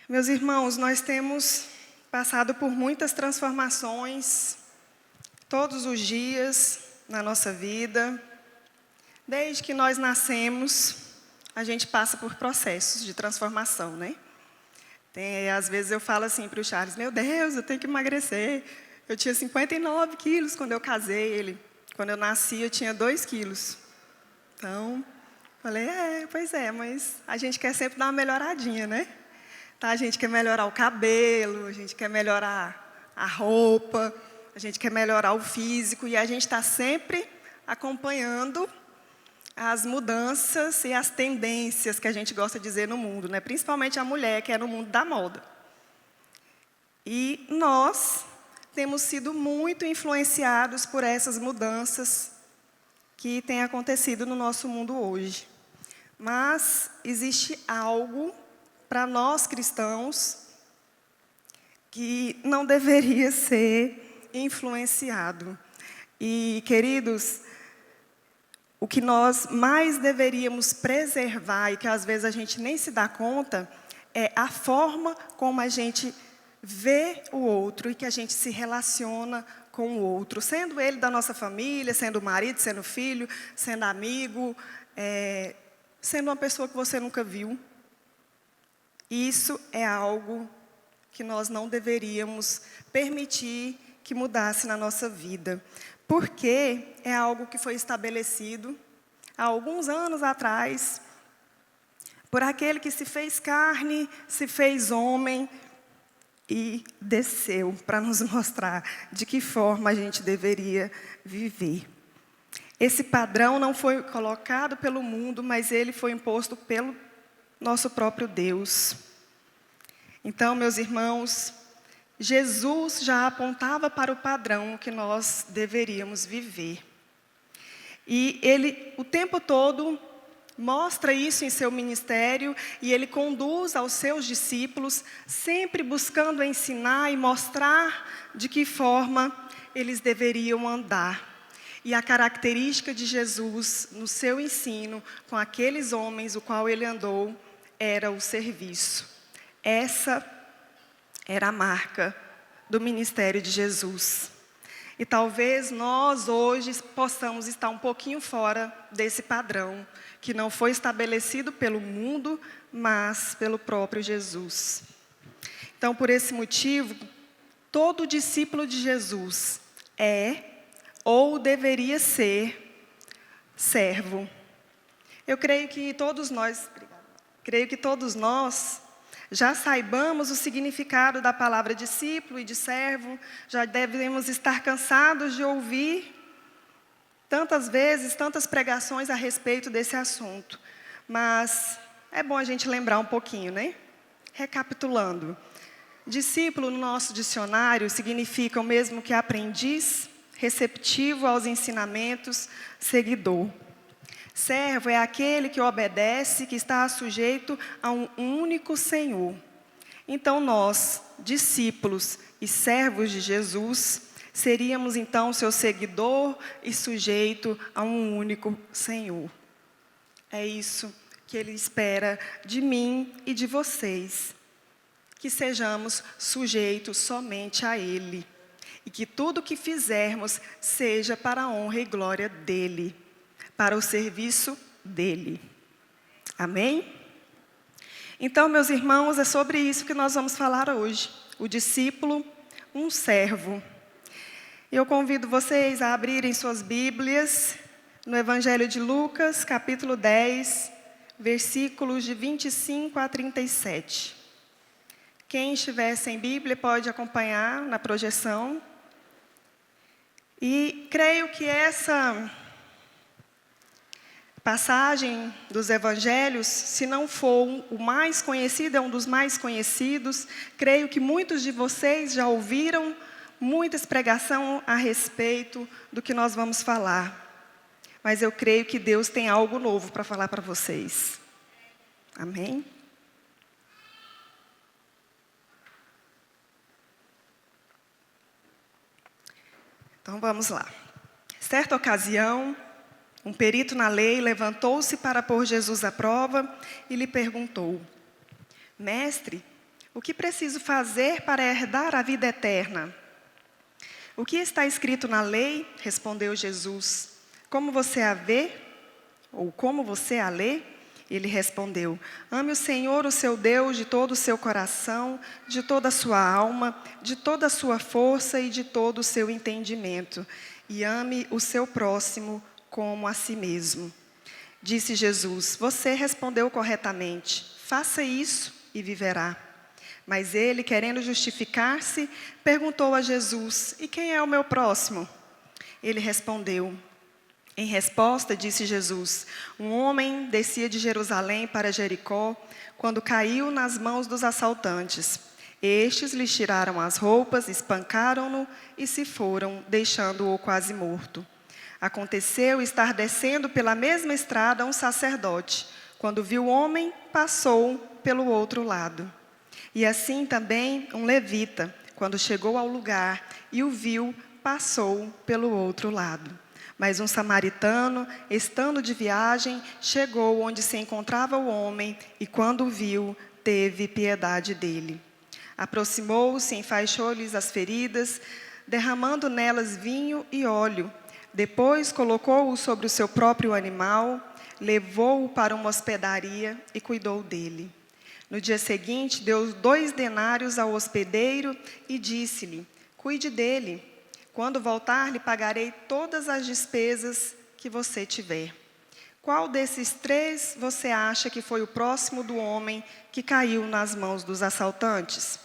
Meus irmãos, nós temos passado por muitas transformações todos os dias na nossa vida. Desde que nós nascemos, a gente passa por processos de transformação, né? Às vezes eu falo assim para o Charles, meu Deus, eu tenho que emagrecer. Eu tinha 59 quilos quando eu casei, quando eu nasci eu tinha 2 quilos. Então, falei, pois é, mas a gente quer sempre dar uma melhoradinha, né? Tá, a gente quer melhorar o cabelo, a gente quer melhorar a roupa, a gente quer melhorar o físico e a gente está sempre acompanhando as mudanças e as tendências que a gente gosta de dizer no mundo, né? Principalmente a mulher, que é no mundo da moda. E nós temos sido muito influenciados por essas mudanças que têm acontecido no nosso mundo hoje. Mas existe algo para nós cristãos que não deveria ser influenciado. E, queridos, o que nós mais deveríamos preservar, e que às vezes a gente nem se dá conta, é a forma como a gente vê o outro e que a gente se relaciona com o outro, sendo ele da nossa família, sendo o marido, sendo o filho, sendo amigo, sendo uma pessoa que você nunca viu. Isso é algo que nós não deveríamos permitir que mudasse na nossa vida, porque é algo que foi estabelecido há alguns anos atrás, por aquele que se fez carne, se fez homem e desceu para nos mostrar de que forma a gente deveria viver. Esse padrão não foi colocado pelo mundo, mas ele foi imposto pelo nosso próprio Deus. Então, meus irmãos, Jesus já apontava para o padrão que nós deveríamos viver. E ele, o tempo todo, mostra isso em seu ministério e ele conduz aos seus discípulos, sempre buscando ensinar e mostrar de que forma eles deveriam andar. E a característica de Jesus no seu ensino com aqueles homens, o qual ele andou, era o serviço. Essa era a marca do ministério de Jesus. E talvez nós hoje possamos estar um pouquinho fora desse padrão, que não foi estabelecido pelo mundo, mas pelo próprio Jesus. Então, por esse motivo, todo discípulo de Jesus é ou deveria ser servo. Eu creio que todos nós já saibamos o significado da palavra discípulo e de servo, já devemos estar cansados de ouvir tantas vezes, tantas pregações a respeito desse assunto. Mas é bom a gente lembrar um pouquinho, né? Recapitulando. Discípulo, no nosso dicionário, significa o mesmo que aprendiz, receptivo aos ensinamentos, seguidor. Servo é aquele que obedece, que está sujeito a um único Senhor. Então nós, discípulos e servos de Jesus, seríamos então seu seguidor e sujeito a um único Senhor. É isso que Ele espera de mim e de vocês, que sejamos sujeitos somente a Ele e que tudo o que fizermos seja para a honra e glória dEle, para o serviço dEle. Amém? Então, meus irmãos, é sobre isso que nós vamos falar hoje. O discípulo, um servo. Eu convido vocês a abrirem suas Bíblias no Evangelho de Lucas, capítulo 10, versículos de 25 a 37. Quem estiver sem Bíblia pode acompanhar na projeção. E creio que essa passagem dos evangelhos, se não for o mais conhecido, é um dos mais conhecidos. Creio que muitos de vocês já ouviram muitas pregações a respeito do que nós vamos falar. Mas eu creio que Deus tem algo novo para falar para vocês. Amém? Então vamos lá. Certa ocasião, um perito na lei levantou-se para pôr Jesus à prova e lhe perguntou: Mestre, O que preciso fazer para herdar a vida eterna? O que está escrito na lei? Respondeu Jesus. Como você a vê? Ou como você a lê? Ele respondeu: ame o Senhor, o seu Deus, de todo o seu coração, de toda a sua alma, de toda a sua força e de todo o seu entendimento. E ame o seu próximo como a si mesmo. Disse Jesus: você respondeu corretamente. Faça isso e viverá. Mas ele, querendo justificar-se, perguntou a Jesus: e quem é o meu próximo? Ele respondeu. Em resposta, disse Jesus: um homem descia de Jerusalém para Jericó, quando caiu nas mãos dos assaltantes. Estes lhe tiraram as roupas, espancaram-no e se foram, deixando-o quase morto. Aconteceu estar descendo pela mesma estrada um sacerdote. Quando viu o homem, passou pelo outro lado. E assim também um levita, quando chegou ao lugar e o viu, passou pelo outro lado. Mas um samaritano, estando de viagem, chegou onde se encontrava o homem e, quando o viu, teve piedade dele. Aproximou-se, enfaixou-lhes as feridas, derramando nelas vinho e óleo. Depois colocou-o sobre o seu próprio animal, levou-o para uma hospedaria e cuidou dele. No dia seguinte, deu 2 denários ao hospedeiro e disse-lhe: cuide dele. Quando voltar, lhe pagarei todas as despesas que você tiver. Qual desses 3 você acha que foi o próximo do homem que caiu nas mãos dos assaltantes?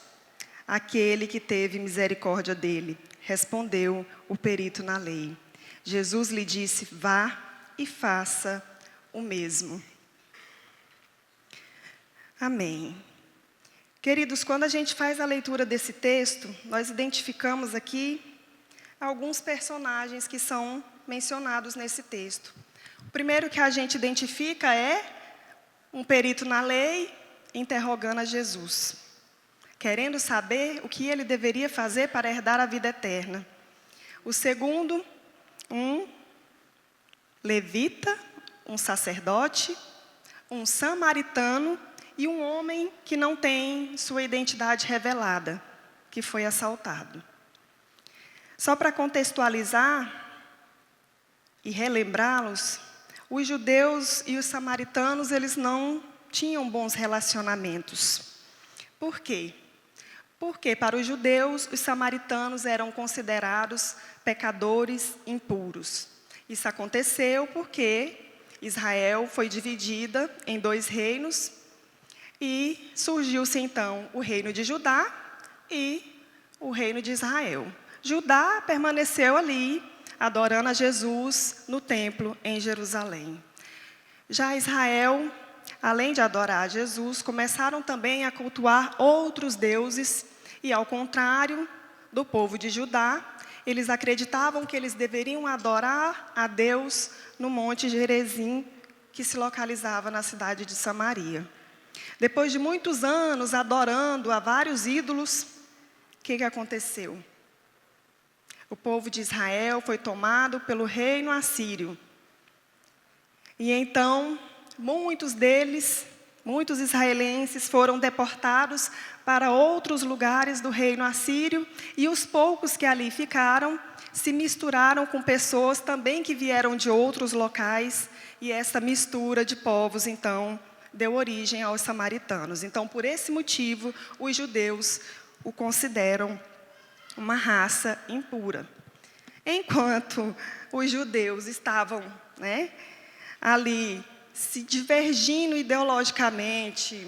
Aquele que teve misericórdia dele, respondeu o perito na lei. Jesus lhe disse: vá e faça o mesmo. Amém. Queridos, quando a gente faz a leitura desse texto, nós identificamos aqui alguns personagens que são mencionados nesse texto. O primeiro que a gente identifica é um perito na lei interrogando a Jesus, querendo saber o que ele deveria fazer para herdar a vida eterna. O segundo, um levita, um sacerdote, um samaritano e um homem que não tem sua identidade revelada, que foi assaltado. Só para contextualizar e relembrá-los, os judeus e os samaritanos, eles não tinham bons relacionamentos. Por quê? Porque para os judeus, os samaritanos eram considerados pecadores impuros. Isso aconteceu porque Israel foi dividida em 2 reinos e surgiu-se então o reino de Judá e o reino de Israel. Judá permaneceu ali, adorando a Jesus no templo em Jerusalém. Já Israel, além de adorar a Jesus, começaram também a cultuar outros deuses e, ao contrário do povo de Judá, eles acreditavam que eles deveriam adorar a Deus no Monte Gerizim, que se localizava na cidade de Samaria. Depois de muitos anos adorando a vários ídolos, o que aconteceu? O povo de Israel foi tomado pelo reino assírio. E então, muitos israelenses foram deportados para outros lugares do reino assírio, e os poucos que ali ficaram se misturaram com pessoas também que vieram de outros locais, e essa mistura de povos, então, deu origem aos samaritanos. Então, por esse motivo, os judeus o consideram uma raça impura. Enquanto os judeus estavam, ali se divergindo ideologicamente,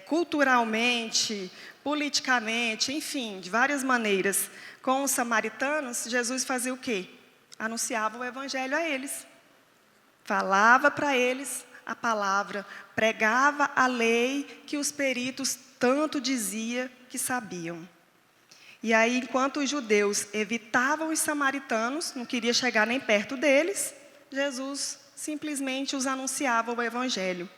culturalmente, politicamente, enfim, de várias maneiras, com os samaritanos, Jesus fazia o quê? Anunciava o evangelho a eles. Falava para eles a palavra, pregava a lei que os peritos tanto diziam que sabiam. E aí, enquanto os judeus evitavam os samaritanos, não queria chegar nem perto deles, Jesus simplesmente os anunciava o evangelho,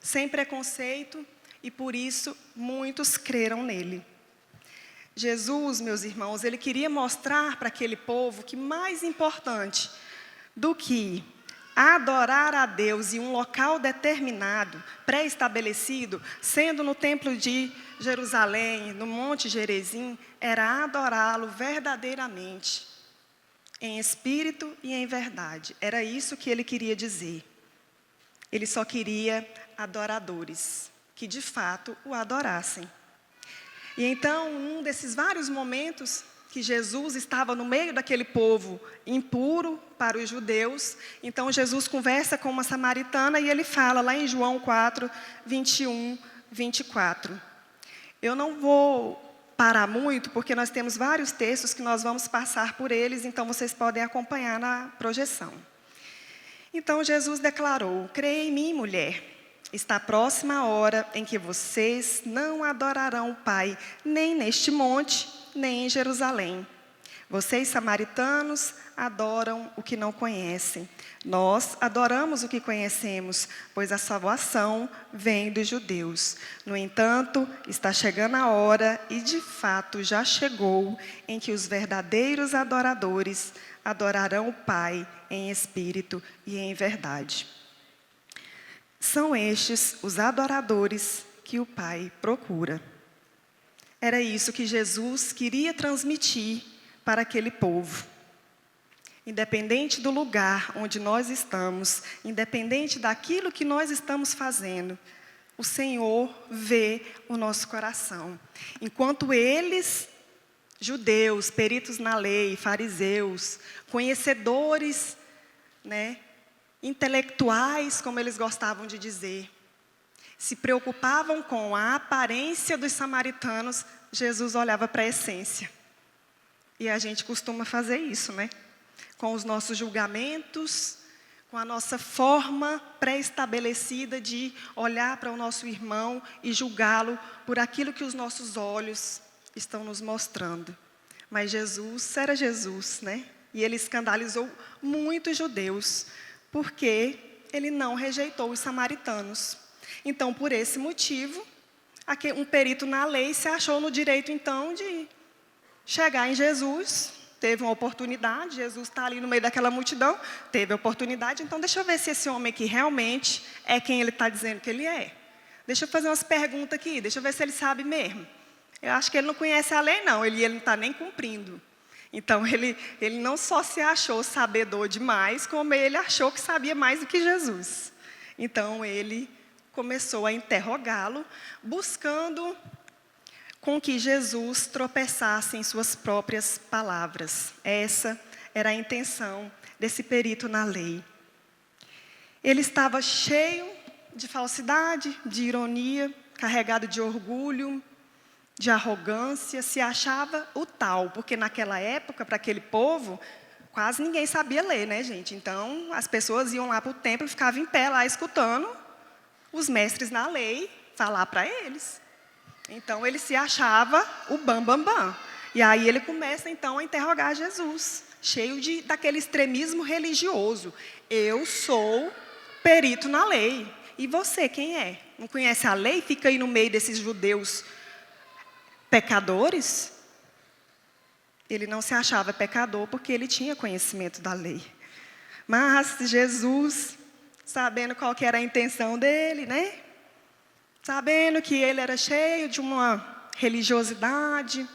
sem preconceito, e por isso muitos creram nele. Jesus, meus irmãos, ele queria mostrar para aquele povo que mais importante do que adorar a Deus em um local determinado, pré-estabelecido, sendo no templo de Jerusalém, no Monte Gerizim, era adorá-lo verdadeiramente, em espírito e em verdade. Era isso que ele queria dizer. Ele só queria adoradores, que de fato o adorassem. E então, num desses vários momentos que Jesus estava no meio daquele povo impuro para os judeus, então Jesus conversa com uma samaritana e ele fala lá em João 4, 21, 24. Eu não vou parar muito, porque nós temos vários textos que nós vamos passar por eles, então vocês podem acompanhar na projeção. Então Jesus declarou: creia em mim, mulher, está próxima a hora em que vocês não adorarão o Pai, nem neste monte, nem em Jerusalém. Vocês, samaritanos, adoram o que não conhecem. Nós adoramos o que conhecemos, pois a salvação vem dos judeus. No entanto, está chegando a hora, e de fato já chegou, em que os verdadeiros adoradores adorarão o Pai em espírito e em verdade. São estes os adoradores que o Pai procura. Era isso que Jesus queria transmitir para aquele povo. Independente do lugar onde nós estamos, independente daquilo que nós estamos fazendo, o Senhor vê o nosso coração. Enquanto eles, judeus, peritos na lei, fariseus, conhecedores, intelectuais, como eles gostavam de dizer, se preocupavam com a aparência dos samaritanos, Jesus olhava para a essência. E a gente costuma fazer isso, com os nossos julgamentos, com a nossa forma pré-estabelecida de olhar para o nosso irmão e julgá-lo por aquilo que os nossos olhos estão nos mostrando. Mas Jesus era Jesus, E ele escandalizou muitos judeus, porque ele não rejeitou os samaritanos. Então, por esse motivo, um perito na lei se achou no direito, então, de chegar em Jesus. Teve uma oportunidade, Jesus está ali no meio daquela multidão, teve a oportunidade, então deixa eu ver se esse homem aqui realmente é quem ele está dizendo que ele é. Deixa eu fazer umas perguntas aqui, deixa eu ver se ele sabe mesmo. Eu acho que ele não conhece a lei, não, ele não está nem cumprindo. Então, ele não só se achou sabedor demais, como ele achou que sabia mais do que Jesus. Então, ele começou a interrogá-lo, buscando com que Jesus tropeçasse em suas próprias palavras. Essa era a intenção desse perito na lei. Ele estava cheio de falsidade, de ironia, carregado de orgulho, de arrogância, se achava o tal, porque naquela época, para aquele povo, quase ninguém sabia ler, gente? Então, as pessoas iam lá para o templo e ficavam em pé lá, escutando os mestres na lei falar para eles. Então, ele se achava o bam. E aí ele começa, então, a interrogar Jesus, cheio daquele extremismo religioso. Eu sou perito na lei. E você, quem é? Não conhece a lei? Fica aí no meio desses judeus pecadores? Ele não se achava pecador porque ele tinha conhecimento da lei. Mas Jesus, sabendo qual que era a intenção dele, sabendo que ele era cheio de uma religiosidade,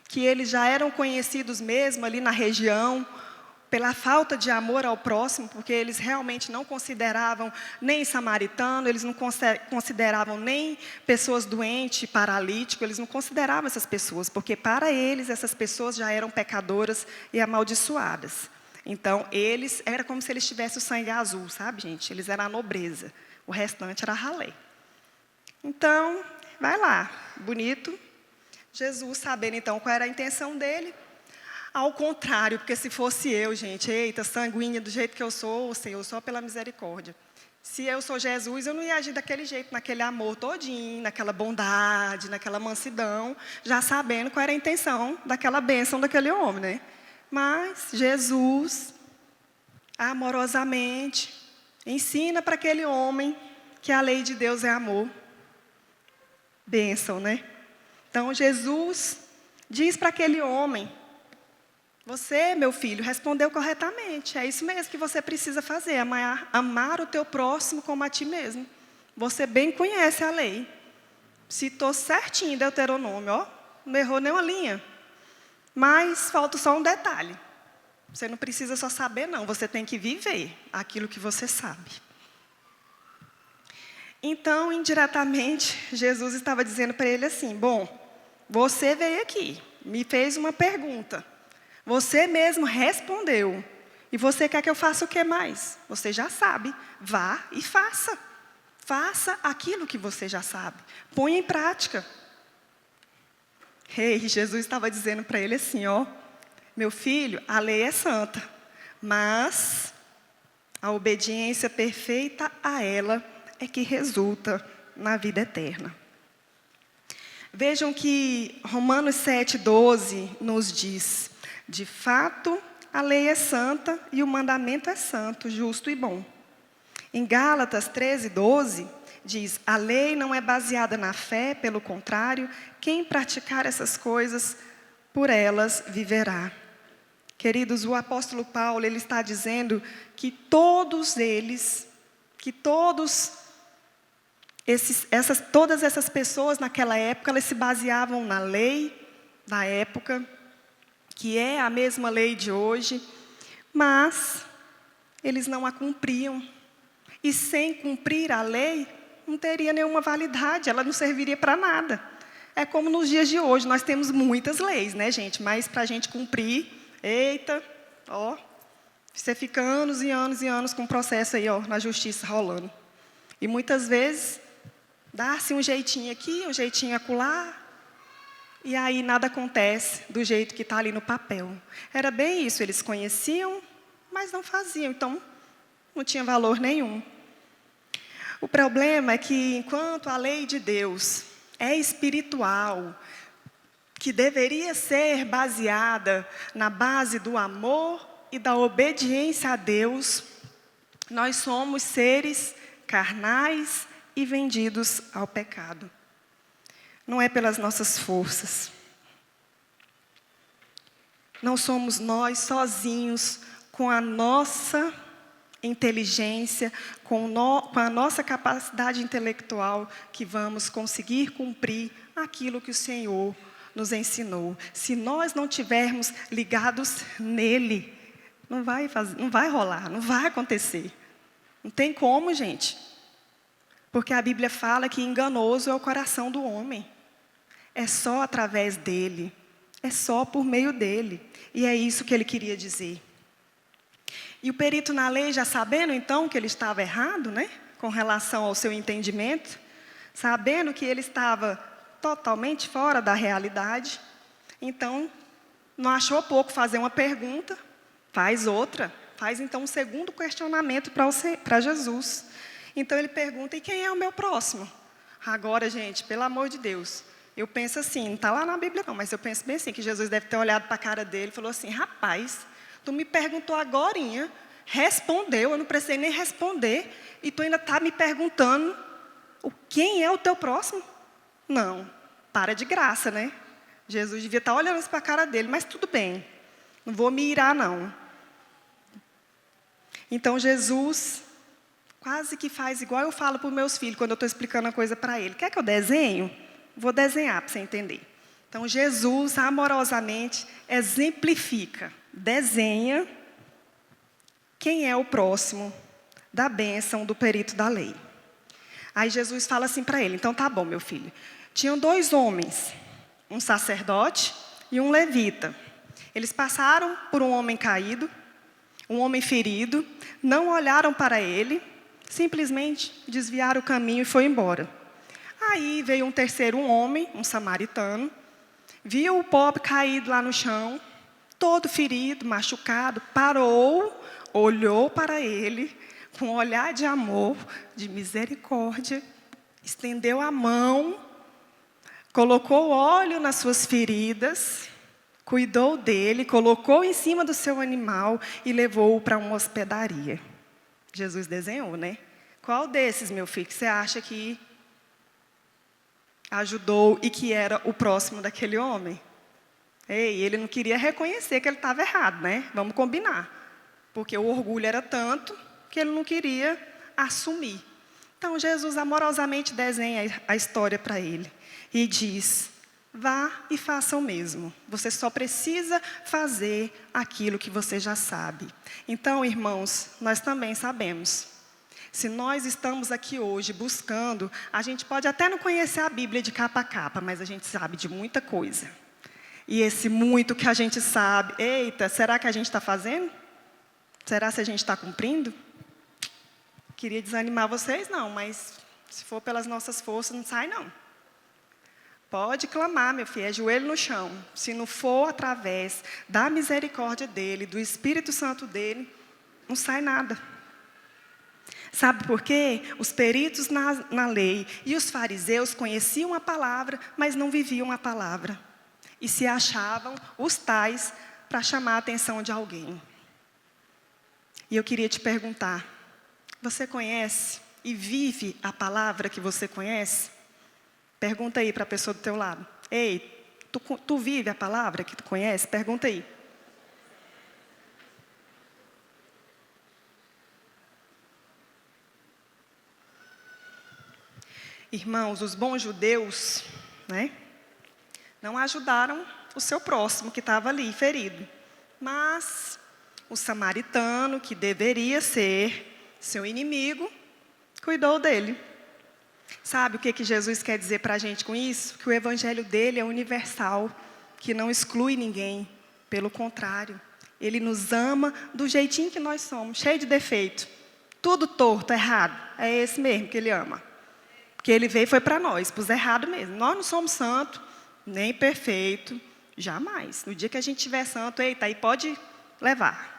que eles já eram conhecidos mesmo ali na região, pela falta de amor ao próximo, porque eles realmente não consideravam nem samaritano, eles não consideravam nem pessoas doentes, paralíticos, eles não consideravam essas pessoas, porque para eles essas pessoas já eram pecadoras e amaldiçoadas. Então, era como se eles tivessem o sangue azul, sabe, gente? Eles eram a nobreza, o restante era ralé. Então, vai lá, bonito. Jesus, sabendo então qual era a intenção dele, ao contrário, porque se fosse eu, gente, eita, sanguínea do jeito que eu sou, Senhor, só pela misericórdia. Se eu sou Jesus, eu não ia agir daquele jeito, naquele amor todinho, naquela bondade, naquela mansidão, já sabendo qual era a intenção daquela bênção daquele homem, Mas Jesus, amorosamente, ensina para aquele homem que a lei de Deus é amor. Bênção, Então, Jesus diz para aquele homem: você, meu filho, respondeu corretamente. É isso mesmo que você precisa fazer, amar o teu próximo como a ti mesmo. Você bem conhece a lei. citou certinho Deuteronômio, ó, não errou nenhuma linha. Mas falta só um detalhe. Você não precisa só saber, não. Você tem que viver aquilo que você sabe. Então, indiretamente, Jesus estava dizendo para ele assim: bom, você veio aqui, me fez uma pergunta. Você mesmo respondeu. E você quer que eu faça o que mais? Você já sabe. Vá e faça. Faça aquilo que você já sabe. Ponha em prática. Jesus estava dizendo para ele assim, ó: meu filho, a lei é santa, mas a obediência perfeita a ela é que resulta na vida eterna. Vejam que Romanos 7,12 nos diz: de fato, a lei é santa e o mandamento é santo, justo e bom. Em Gálatas 13,12 diz: a lei não é baseada na fé, pelo contrário, quem praticar essas coisas, por elas viverá. Queridos, o apóstolo Paulo, ele está dizendo que todas essas pessoas naquela época, elas se baseavam na lei da época, que é a mesma lei de hoje, mas eles não a cumpriam. E sem cumprir a lei, não teria nenhuma validade, ela não serviria para nada. É como nos dias de hoje, nós temos muitas leis, né, gente? Mas para a gente cumprir, eita, ó, você fica anos e anos e anos com o processo aí, ó, na justiça rolando. E muitas vezes, dá-se um jeitinho aqui, um jeitinho acolá, e aí nada acontece do jeito que está ali no papel. Era bem isso, eles conheciam, mas não faziam, então não tinha valor nenhum. O problema é que, enquanto a lei de Deus é espiritual, que deveria ser baseada na base do amor e da obediência a Deus, nós somos seres carnais e vendidos ao pecado. Não é pelas nossas forças. Não somos nós sozinhos, com a nossa inteligência, com a nossa capacidade intelectual, que vamos conseguir cumprir aquilo que o Senhor nos ensinou. Se nós não tivermos ligados nele, não vai rolar, não vai acontecer. Não tem como, gente. Porque a Bíblia fala que enganoso é o coração do homem. É só através dele. É só por meio dele. E é isso que ele queria dizer. E o perito na lei, já sabendo então que ele estava errado, né, com relação ao seu entendimento, sabendo que ele estava totalmente fora da realidade, então não achou pouco fazer uma pergunta, faz outra, faz então um segundo questionamento para Jesus. Então ele pergunta: e quem é o meu próximo? Agora, gente, pelo amor de Deus, eu penso assim, não está lá na Bíblia não, mas eu penso bem assim, que Jesus deve ter olhado para a cara dele e falou assim: rapaz, tu me perguntou agorinha, respondeu, eu não precisei nem responder, e tu ainda está me perguntando quem é o teu próximo? Não, para de graça, né? Jesus devia estar olhando para a cara dele, mas tudo bem, não vou me irar não. Então Jesus quase que faz igual eu falo para os meus filhos, quando eu estou explicando a coisa para ele. Quer que eu desenho? Vou desenhar para você entender. Então Jesus amorosamente exemplifica, desenha quem é o próximo da bênção do perito da lei. Aí Jesus fala assim para ele: então tá bom, meu filho. Tinham 2 homens, um sacerdote e um levita. Eles passaram por um homem caído, um homem ferido, não olharam para ele, simplesmente desviaram o caminho e foi embora. Aí veio um terceiro homem, um samaritano, viu o pobre caído lá no chão, todo ferido, machucado, parou, olhou para ele, com um olhar de amor, de misericórdia, estendeu a mão, colocou óleo nas suas feridas, cuidou dele, colocou em cima do seu animal e levou-o para uma hospedaria. Jesus desenhou, né? Qual desses, meu filho, que você acha que ajudou e que era o próximo daquele homem? Ei, ele não queria reconhecer que ele estava errado, né? Vamos combinar. Porque o orgulho era tanto que ele não queria assumir. Então Jesus amorosamente desenha a história para ele e diz: vá e faça o mesmo. Você só precisa fazer aquilo que você já sabe. Então, irmãos, nós também sabemos. Se nós estamos aqui hoje buscando, a gente pode até não conhecer a Bíblia de capa a capa, mas a gente sabe de muita coisa. E esse muito que a gente sabe, eita, será que a gente está fazendo? Será que a gente está cumprindo? Queria desanimar vocês, não, mas se for pelas nossas forças, não sai, não. Pode clamar, meu filho, é joelho no chão. Se não for através da misericórdia dele, do Espírito Santo dele, não sai nada. Sabe por quê? Os peritos na lei e os fariseus conheciam a palavra, mas não viviam a palavra. E se achavam os tais para chamar a atenção de alguém. E eu queria te perguntar, você conhece e vive a palavra que você conhece? Pergunta aí para a pessoa do teu lado. Ei, tu vive a palavra que tu conhece? Pergunta aí. Irmãos, os bons judeus, né, não ajudaram o seu próximo que estava ali ferido. Mas o samaritano, que deveria ser seu inimigo, cuidou dele. Sabe o que Jesus quer dizer para a gente com isso? Que o evangelho dele é universal, que não exclui ninguém. Pelo contrário, ele nos ama do jeitinho que nós somos, cheio de defeito. Tudo torto, errado. É esse mesmo que ele ama. Porque ele veio foi para nós, para os errados mesmo. Nós não somos santos, nem perfeitos, jamais. No dia que a gente tiver santo, eita, aí pode levar.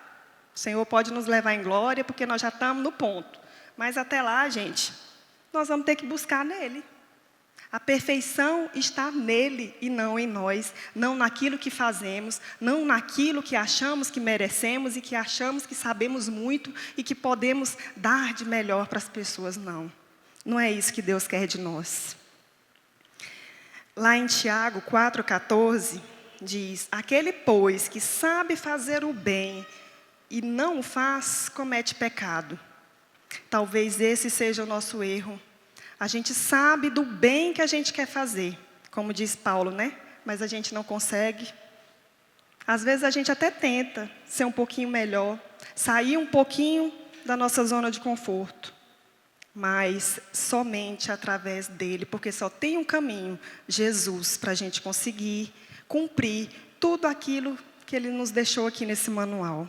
O Senhor pode nos levar em glória, porque nós já estamos no ponto. Mas até lá, gente, nós vamos ter que buscar nele. A perfeição está nele e não em nós. Não naquilo que fazemos, não naquilo que achamos que merecemos e que achamos que sabemos muito e que podemos dar de melhor para as pessoas, não. Não é isso que Deus quer de nós. Lá em Tiago 4,14, diz: aquele, pois, que sabe fazer o bem e não o faz, comete pecado. Talvez esse seja o nosso erro. A gente sabe do bem que a gente quer fazer, como diz Paulo, né? Mas a gente não consegue. Às vezes a gente até tenta ser um pouquinho melhor, sair um pouquinho da nossa zona de conforto. Mas somente através dele, porque só tem um caminho, Jesus, para a gente conseguir cumprir tudo aquilo que ele nos deixou aqui nesse manual.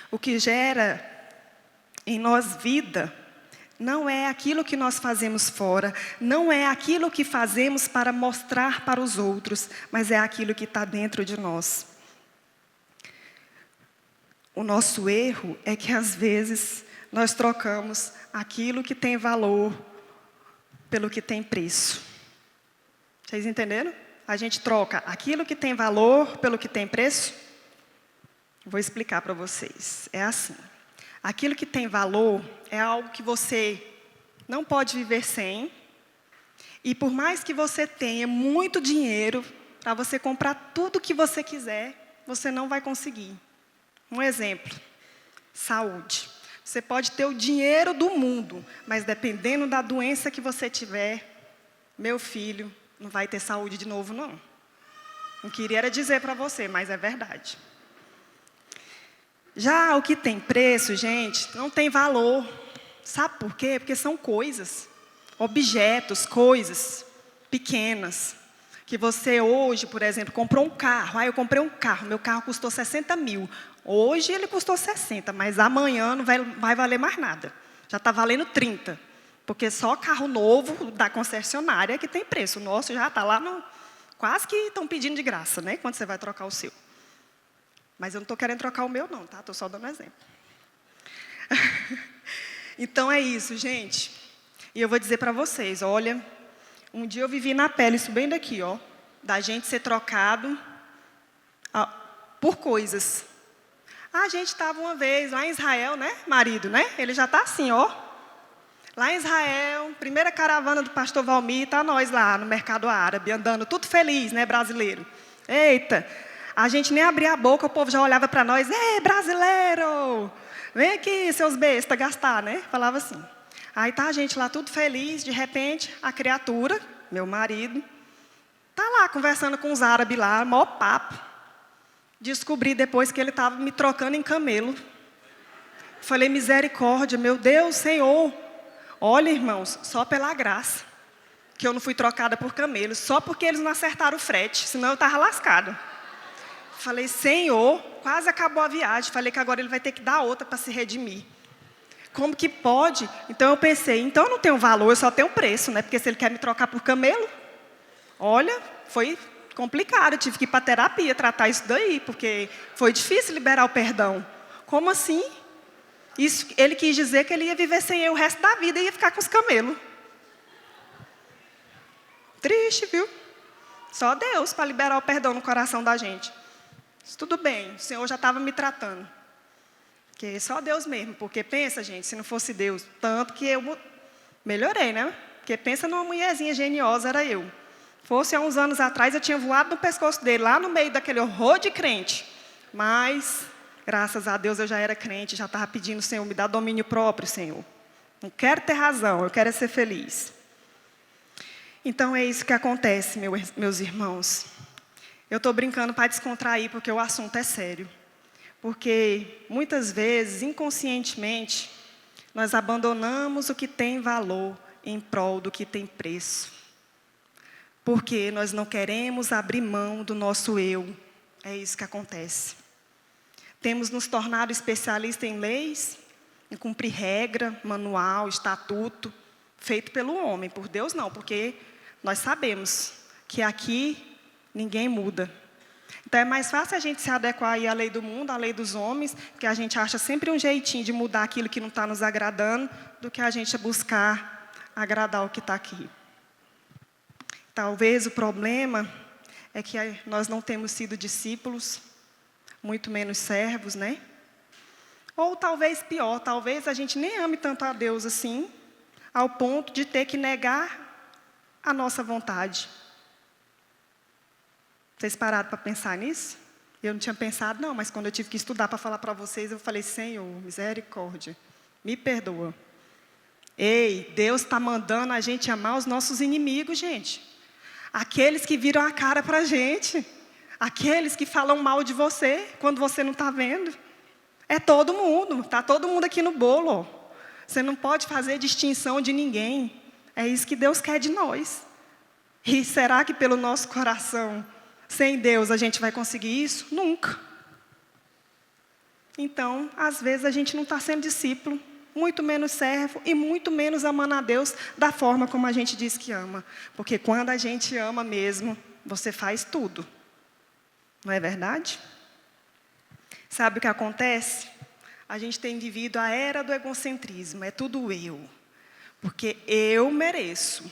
O que gera em nós vida não é aquilo que nós fazemos fora, não é aquilo que fazemos para mostrar para os outros, mas é aquilo que está dentro de nós. O nosso erro é que às vezes nós trocamos aquilo que tem valor pelo que tem preço. Vocês entenderam? A gente troca aquilo que tem valor pelo que tem preço? Vou explicar para vocês. É assim. Aquilo que tem valor é algo que você não pode viver sem. E por mais que você tenha muito dinheiro para você comprar tudo que você quiser, você não vai conseguir. Um exemplo: saúde. Você pode ter o dinheiro do mundo, mas dependendo da doença que você tiver, meu filho, não vai ter saúde de novo, não. Não queria era dizer para você, mas é verdade. Já o que tem preço, gente, não tem valor. Sabe por quê? Porque são coisas, objetos, coisas pequenas. Que você hoje, por exemplo, comprou um carro. Eu comprei um carro, meu carro custou 60 mil. Hoje ele custou 60, mas amanhã não vai valer mais nada. Já está valendo 30. Porque só carro novo da concessionária que tem preço. O nosso já está lá, quase que estão pedindo de graça, né? Quando você vai trocar o seu. Mas eu não estou querendo trocar o meu não, tá? Estou só dando exemplo. Então é isso, gente. E eu vou dizer para vocês, olha, um dia eu vivi na pele, isso bem daqui, ó, da gente ser trocado por coisas. A gente estava uma vez lá em Israel, né, marido, né? Ele já está assim, ó. Lá em Israel, primeira caravana do pastor Valmir, está nós lá no mercado árabe, andando, tudo feliz, né, brasileiro. Eita, a gente nem abria a boca, o povo já olhava para nós: ei, brasileiro, vem aqui, seus bestas, gastar, né? Falava assim. Aí tá a gente lá tudo feliz, de repente, a criatura, meu marido, tá lá conversando com os árabes lá, maior papo. Descobri depois que ele estava me trocando em camelo. Falei, misericórdia, meu Deus, Senhor. Olha, irmãos, só pela graça que eu não fui trocada por camelo, só porque eles não acertaram o frete, senão eu estava lascada. Falei, Senhor, quase acabou a viagem. Falei que agora ele vai ter que dar outra para se redimir. Como que pode? Então eu pensei, então eu não tenho valor, eu só tenho preço, né? Porque se ele quer me trocar por camelo, olha, foi complicado. Eu tive que ir para terapia tratar isso daí, porque foi difícil liberar o perdão. Como assim? Isso, ele quis dizer que ele ia viver sem eu o resto da vida e ia ficar com os camelos. Triste, viu? Só Deus para liberar o perdão no coração da gente. Mas tudo bem, o Senhor já estava me tratando. Porque só Deus mesmo. Porque pensa, gente, se não fosse Deus, tanto que eu melhorei, né? Porque pensa numa mulherzinha geniosa, era eu. Fosse há uns anos atrás, eu tinha voado no pescoço dele, lá no meio daquele horror de crente. Mas, graças a Deus, eu já era crente, já estava pedindo, Senhor, me dá domínio próprio, Senhor. Não quero ter razão, eu quero ser feliz. Então, é isso que acontece, meus irmãos. Eu estou brincando para descontrair, porque o assunto é sério. Porque, muitas vezes, inconscientemente, nós abandonamos o que tem valor em prol do que tem preço. Porque nós não queremos abrir mão do nosso eu. É isso que acontece. Temos nos tornado especialistas em leis, em cumprir regra, manual, estatuto, feito pelo homem, por Deus não, porque nós sabemos que aqui ninguém muda. Então é mais fácil a gente se adequar aí à lei do mundo, à lei dos homens, porque a gente acha sempre um jeitinho de mudar aquilo que não está nos agradando, do que a gente buscar agradar o que está aqui. Talvez o problema é que nós não temos sido discípulos, muito menos servos, né? Ou talvez pior, talvez a gente nem ame tanto a Deus assim, ao ponto de ter que negar a nossa vontade. Vocês pararam para pensar nisso? Eu não tinha pensado, não, mas quando eu tive que estudar para falar para vocês, eu falei, Senhor, misericórdia, me perdoa. Ei, Deus está mandando a gente amar os nossos inimigos, gente. Aqueles que viram a cara para a gente. Aqueles que falam mal de você, quando você não está vendo. É todo mundo, está todo mundo aqui no bolo. Ó. Você não pode fazer distinção de ninguém. É isso que Deus quer de nós. E será que pelo nosso coração, sem Deus, a gente vai conseguir isso? Nunca. Então, às vezes a gente não está sendo discípulo, muito menos servo e muito menos amando a Deus da forma como a gente diz que ama. Porque quando a gente ama mesmo, você faz tudo. Não é verdade? Sabe o que acontece? A gente tem vivido a era do egocentrismo, é tudo eu. Porque eu mereço.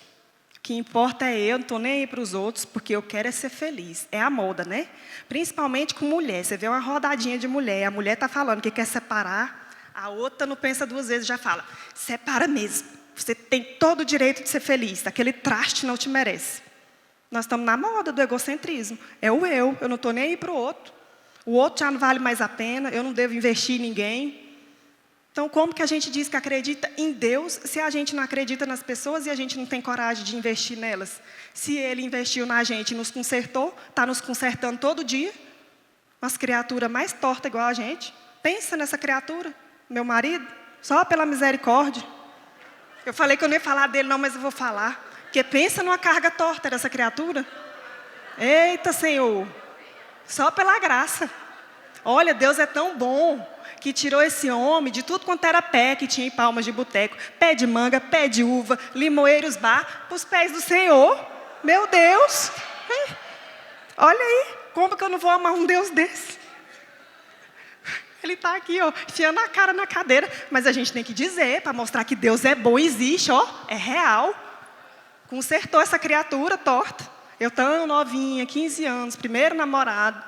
O que importa é eu, não estou nem aí para os outros, porque eu quero é ser feliz. É a moda, né? Principalmente com mulher. Você vê uma rodadinha de mulher, a mulher está falando que quer separar, a outra não pensa duas vezes, já fala, separa mesmo. Você tem todo o direito de ser feliz, aquele traste não te merece. Nós estamos na moda do egocentrismo. É o eu não estou nem aí para o outro. O outro já não vale mais a pena, eu não devo investir em ninguém. Então, como que a gente diz que acredita em Deus se a gente não acredita nas pessoas e a gente não tem coragem de investir nelas? Se Ele investiu na gente e nos consertou, está nos consertando todo dia, umas criaturas mais tortas igual a gente. Pensa nessa criatura, meu marido, só pela misericórdia. Eu falei que eu não ia falar dele não, mas eu vou falar. Porque pensa numa carga torta dessa criatura. Eita, Senhor, só pela graça. Olha, Deus é tão bom que tirou esse homem de tudo quanto era pé que tinha em Palmas de Boteco. Pé de manga, pé de uva, limoeiros bar, para os pés do Senhor. Meu Deus! Olha aí, como que eu não vou amar um Deus desse? Ele está aqui, ó, enfiando a cara na cadeira. Mas a gente tem que dizer, para mostrar que Deus é bom, existe, ó, é real. Consertou essa criatura torta. Eu tão novinha, 15 anos, primeiro namorado.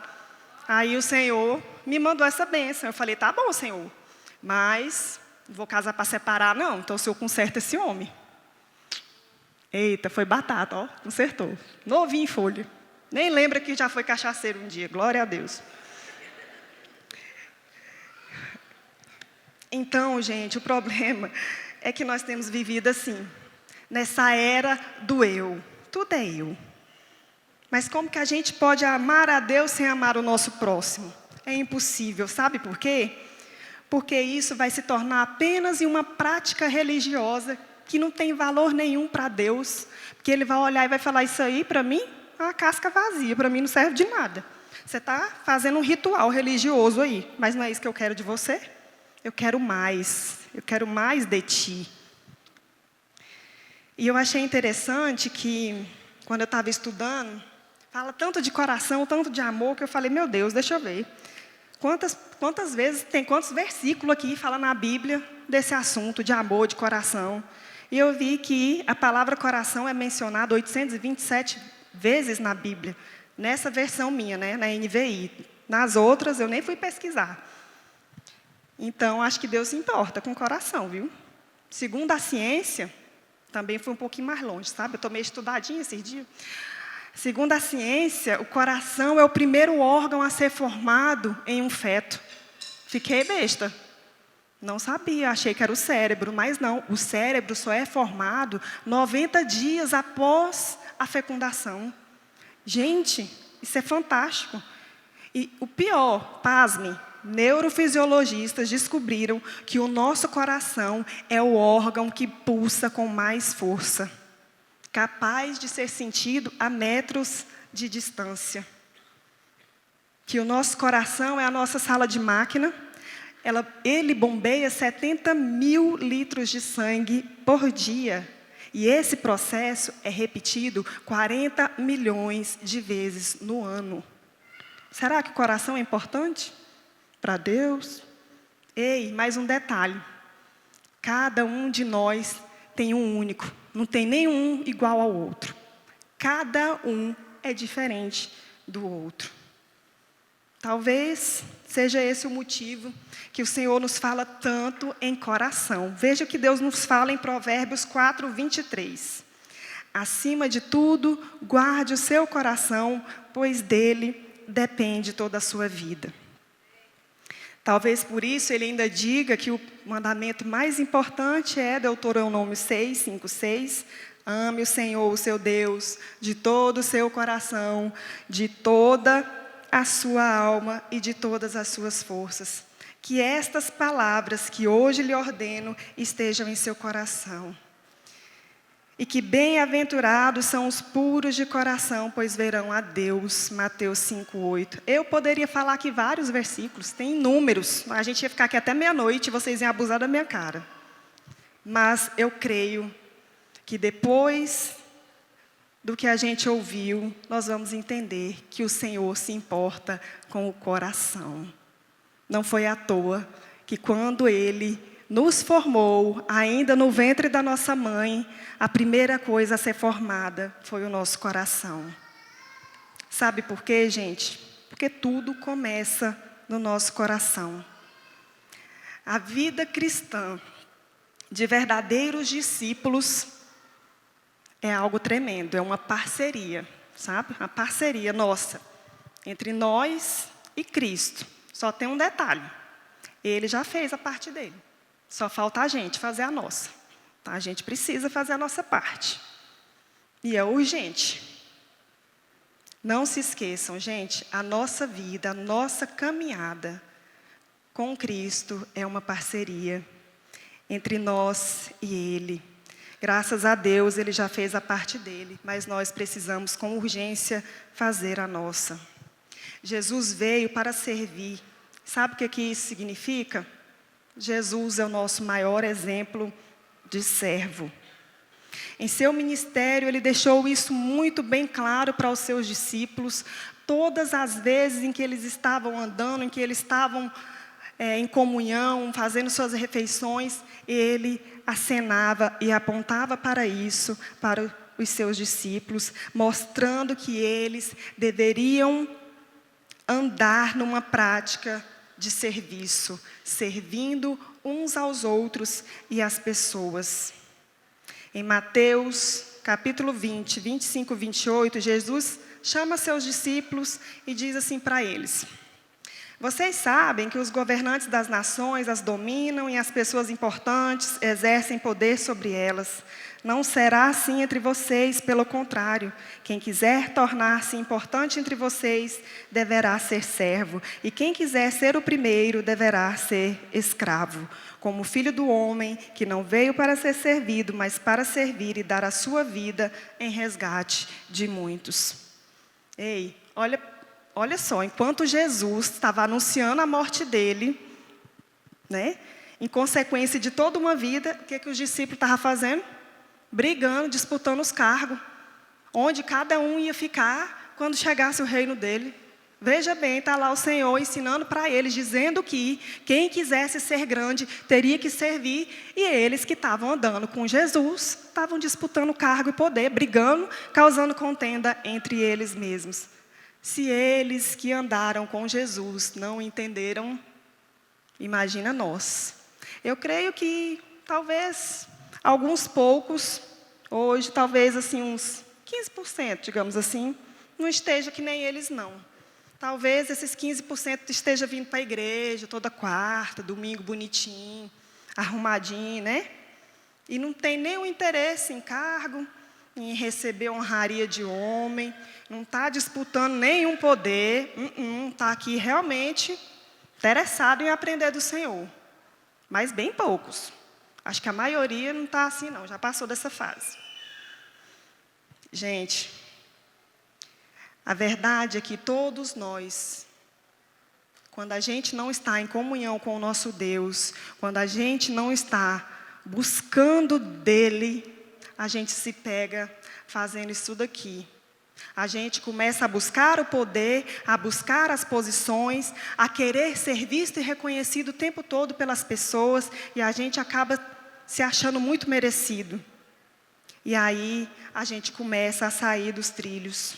Aí o Senhor me mandou essa bênção. Eu falei, tá bom, Senhor, mas não vou casar para separar, não. Então o Senhor conserta esse homem. Eita, foi batata, ó, consertou. Novinho em folha. Nem lembra que já foi cachaceiro um dia, glória a Deus. Então, gente, o problema é que nós temos vivido assim, nessa era do eu. Tudo é eu. Mas como que a gente pode amar a Deus sem amar o nosso próximo? É impossível, sabe por quê? Porque isso vai se tornar apenas uma prática religiosa que não tem valor nenhum para Deus. Porque Ele vai olhar e vai falar, isso aí para mim é uma casca vazia, para mim não serve de nada. Você está fazendo um ritual religioso aí, mas não é isso que eu quero de você. Eu quero mais de ti. E eu achei interessante que, quando eu estava estudando, fala tanto de coração, tanto de amor, que eu falei, meu Deus, deixa eu ver. Quantas vezes, tem quantos versículos aqui fala na Bíblia desse assunto de amor, de coração. E eu vi que a palavra coração é mencionada 827 vezes na Bíblia. Nessa versão minha, né, na NVI. Nas outras, eu nem fui pesquisar. Então, acho que Deus se importa com o coração, viu? Segundo a ciência, também fui um pouquinho mais longe, sabe? Eu estou meio estudadinha esses dias. Segundo a ciência, o coração é o primeiro órgão a ser formado em um feto. Fiquei besta. Não sabia, achei que era o cérebro, mas não. O cérebro só é formado 90 dias após a fecundação. Gente, isso é fantástico. E o pior, pasme, neurofisiologistas descobriram que o nosso coração é o órgão que pulsa com mais força, capaz de ser sentido a metros de distância. Que o nosso coração é a nossa sala de máquina, ele bombeia 70 mil litros de sangue por dia. E esse processo é repetido 40 milhões de vezes no ano. Será que o coração é importante para Deus? Ei, mais um detalhe. Cada um de nós tem um único. Não tem nenhum igual ao outro. Cada um é diferente do outro. Talvez seja esse o motivo que o Senhor nos fala tanto em coração. Veja o que Deus nos fala em Provérbios 4, 23. Acima de tudo, guarde o seu coração, pois dele depende toda a sua vida. Talvez por isso ele ainda diga que o mandamento mais importante é Deuteronômio 6, 5, 6. Ame o Senhor, o seu Deus, de todo o seu coração, de toda a sua alma e de todas as suas forças. Que estas palavras que hoje lhe ordeno estejam em seu coração. E que bem-aventurados são os puros de coração, pois verão a Deus. Mateus 5:8. Eu poderia falar aqui vários versículos, tem inúmeros. A gente ia ficar aqui até meia-noite e vocês iam abusar da minha cara. Mas eu creio que depois do que a gente ouviu, nós vamos entender que o Senhor se importa com o coração. Não foi à toa que quando Ele nos formou, ainda no ventre da nossa mãe, a primeira coisa a ser formada foi o nosso coração. Sabe por quê, gente? Porque tudo começa no nosso coração. A vida cristã de verdadeiros discípulos é algo tremendo, é uma parceria, sabe? Uma parceria nossa, entre nós e Cristo. Só tem um detalhe, Ele já fez a parte dele. Só falta a gente fazer a nossa. Tá? A gente precisa fazer a nossa parte. E é urgente. Não se esqueçam, gente, a nossa vida, a nossa caminhada com Cristo é uma parceria entre nós e Ele. Graças a Deus, Ele já fez a parte dele, mas nós precisamos com urgência fazer a nossa. Jesus veio para servir. Sabe o que isso significa? Jesus é o nosso maior exemplo de servo. Em seu ministério, Ele deixou isso muito bem claro para os seus discípulos. Todas as vezes em que eles estavam andando, em que eles estavam em comunhão, fazendo suas refeições, Ele acenava e apontava para isso, para os seus discípulos, mostrando que eles deveriam andar numa prática de serviço, servindo uns aos outros e às pessoas. Em Mateus, capítulo 20, 25 e 28, Jesus chama seus discípulos e diz assim para eles: Vocês sabem que os governantes das nações as dominam e as pessoas importantes exercem poder sobre elas. Não será assim entre vocês, pelo contrário. Quem quiser tornar-se importante entre vocês deverá ser servo, e quem quiser ser o primeiro deverá ser escravo. Como filho do homem, que não veio para ser servido, mas para servir e dar a sua vida em resgate de muitos. Ei, olha só, enquanto Jesus estava anunciando a morte dele, né, em consequência de toda uma vida, o que os discípulos estavam fazendo? Brigando, disputando os cargos, onde cada um ia ficar quando chegasse o reino dele. Veja bem, está lá o Senhor ensinando para eles, dizendo que quem quisesse ser grande teria que servir, e eles que estavam andando com Jesus, estavam disputando cargo e poder, brigando, causando contenda entre eles mesmos. Se eles que andaram com Jesus não entenderam, imagina nós. Eu creio que talvez alguns poucos, hoje talvez assim uns 15%, digamos assim, não esteja que nem eles não. Talvez esses 15% esteja vindo para a igreja toda quarta, domingo bonitinho, arrumadinho, né? E não tem nenhum interesse em cargo, em receber honraria de homem, não está disputando nenhum poder, está aqui realmente interessado em aprender do Senhor. Mas bem poucos. Acho que a maioria não está assim não, já passou dessa fase. Gente, a verdade é que todos nós, quando a gente não está em comunhão com o nosso Deus, quando a gente não está buscando dele, a gente se pega fazendo isso daqui. A gente começa a buscar o poder, a buscar as posições, a querer ser visto e reconhecido o tempo todo pelas pessoas, e a gente acaba se achando muito merecido. E aí a gente começa a sair dos trilhos.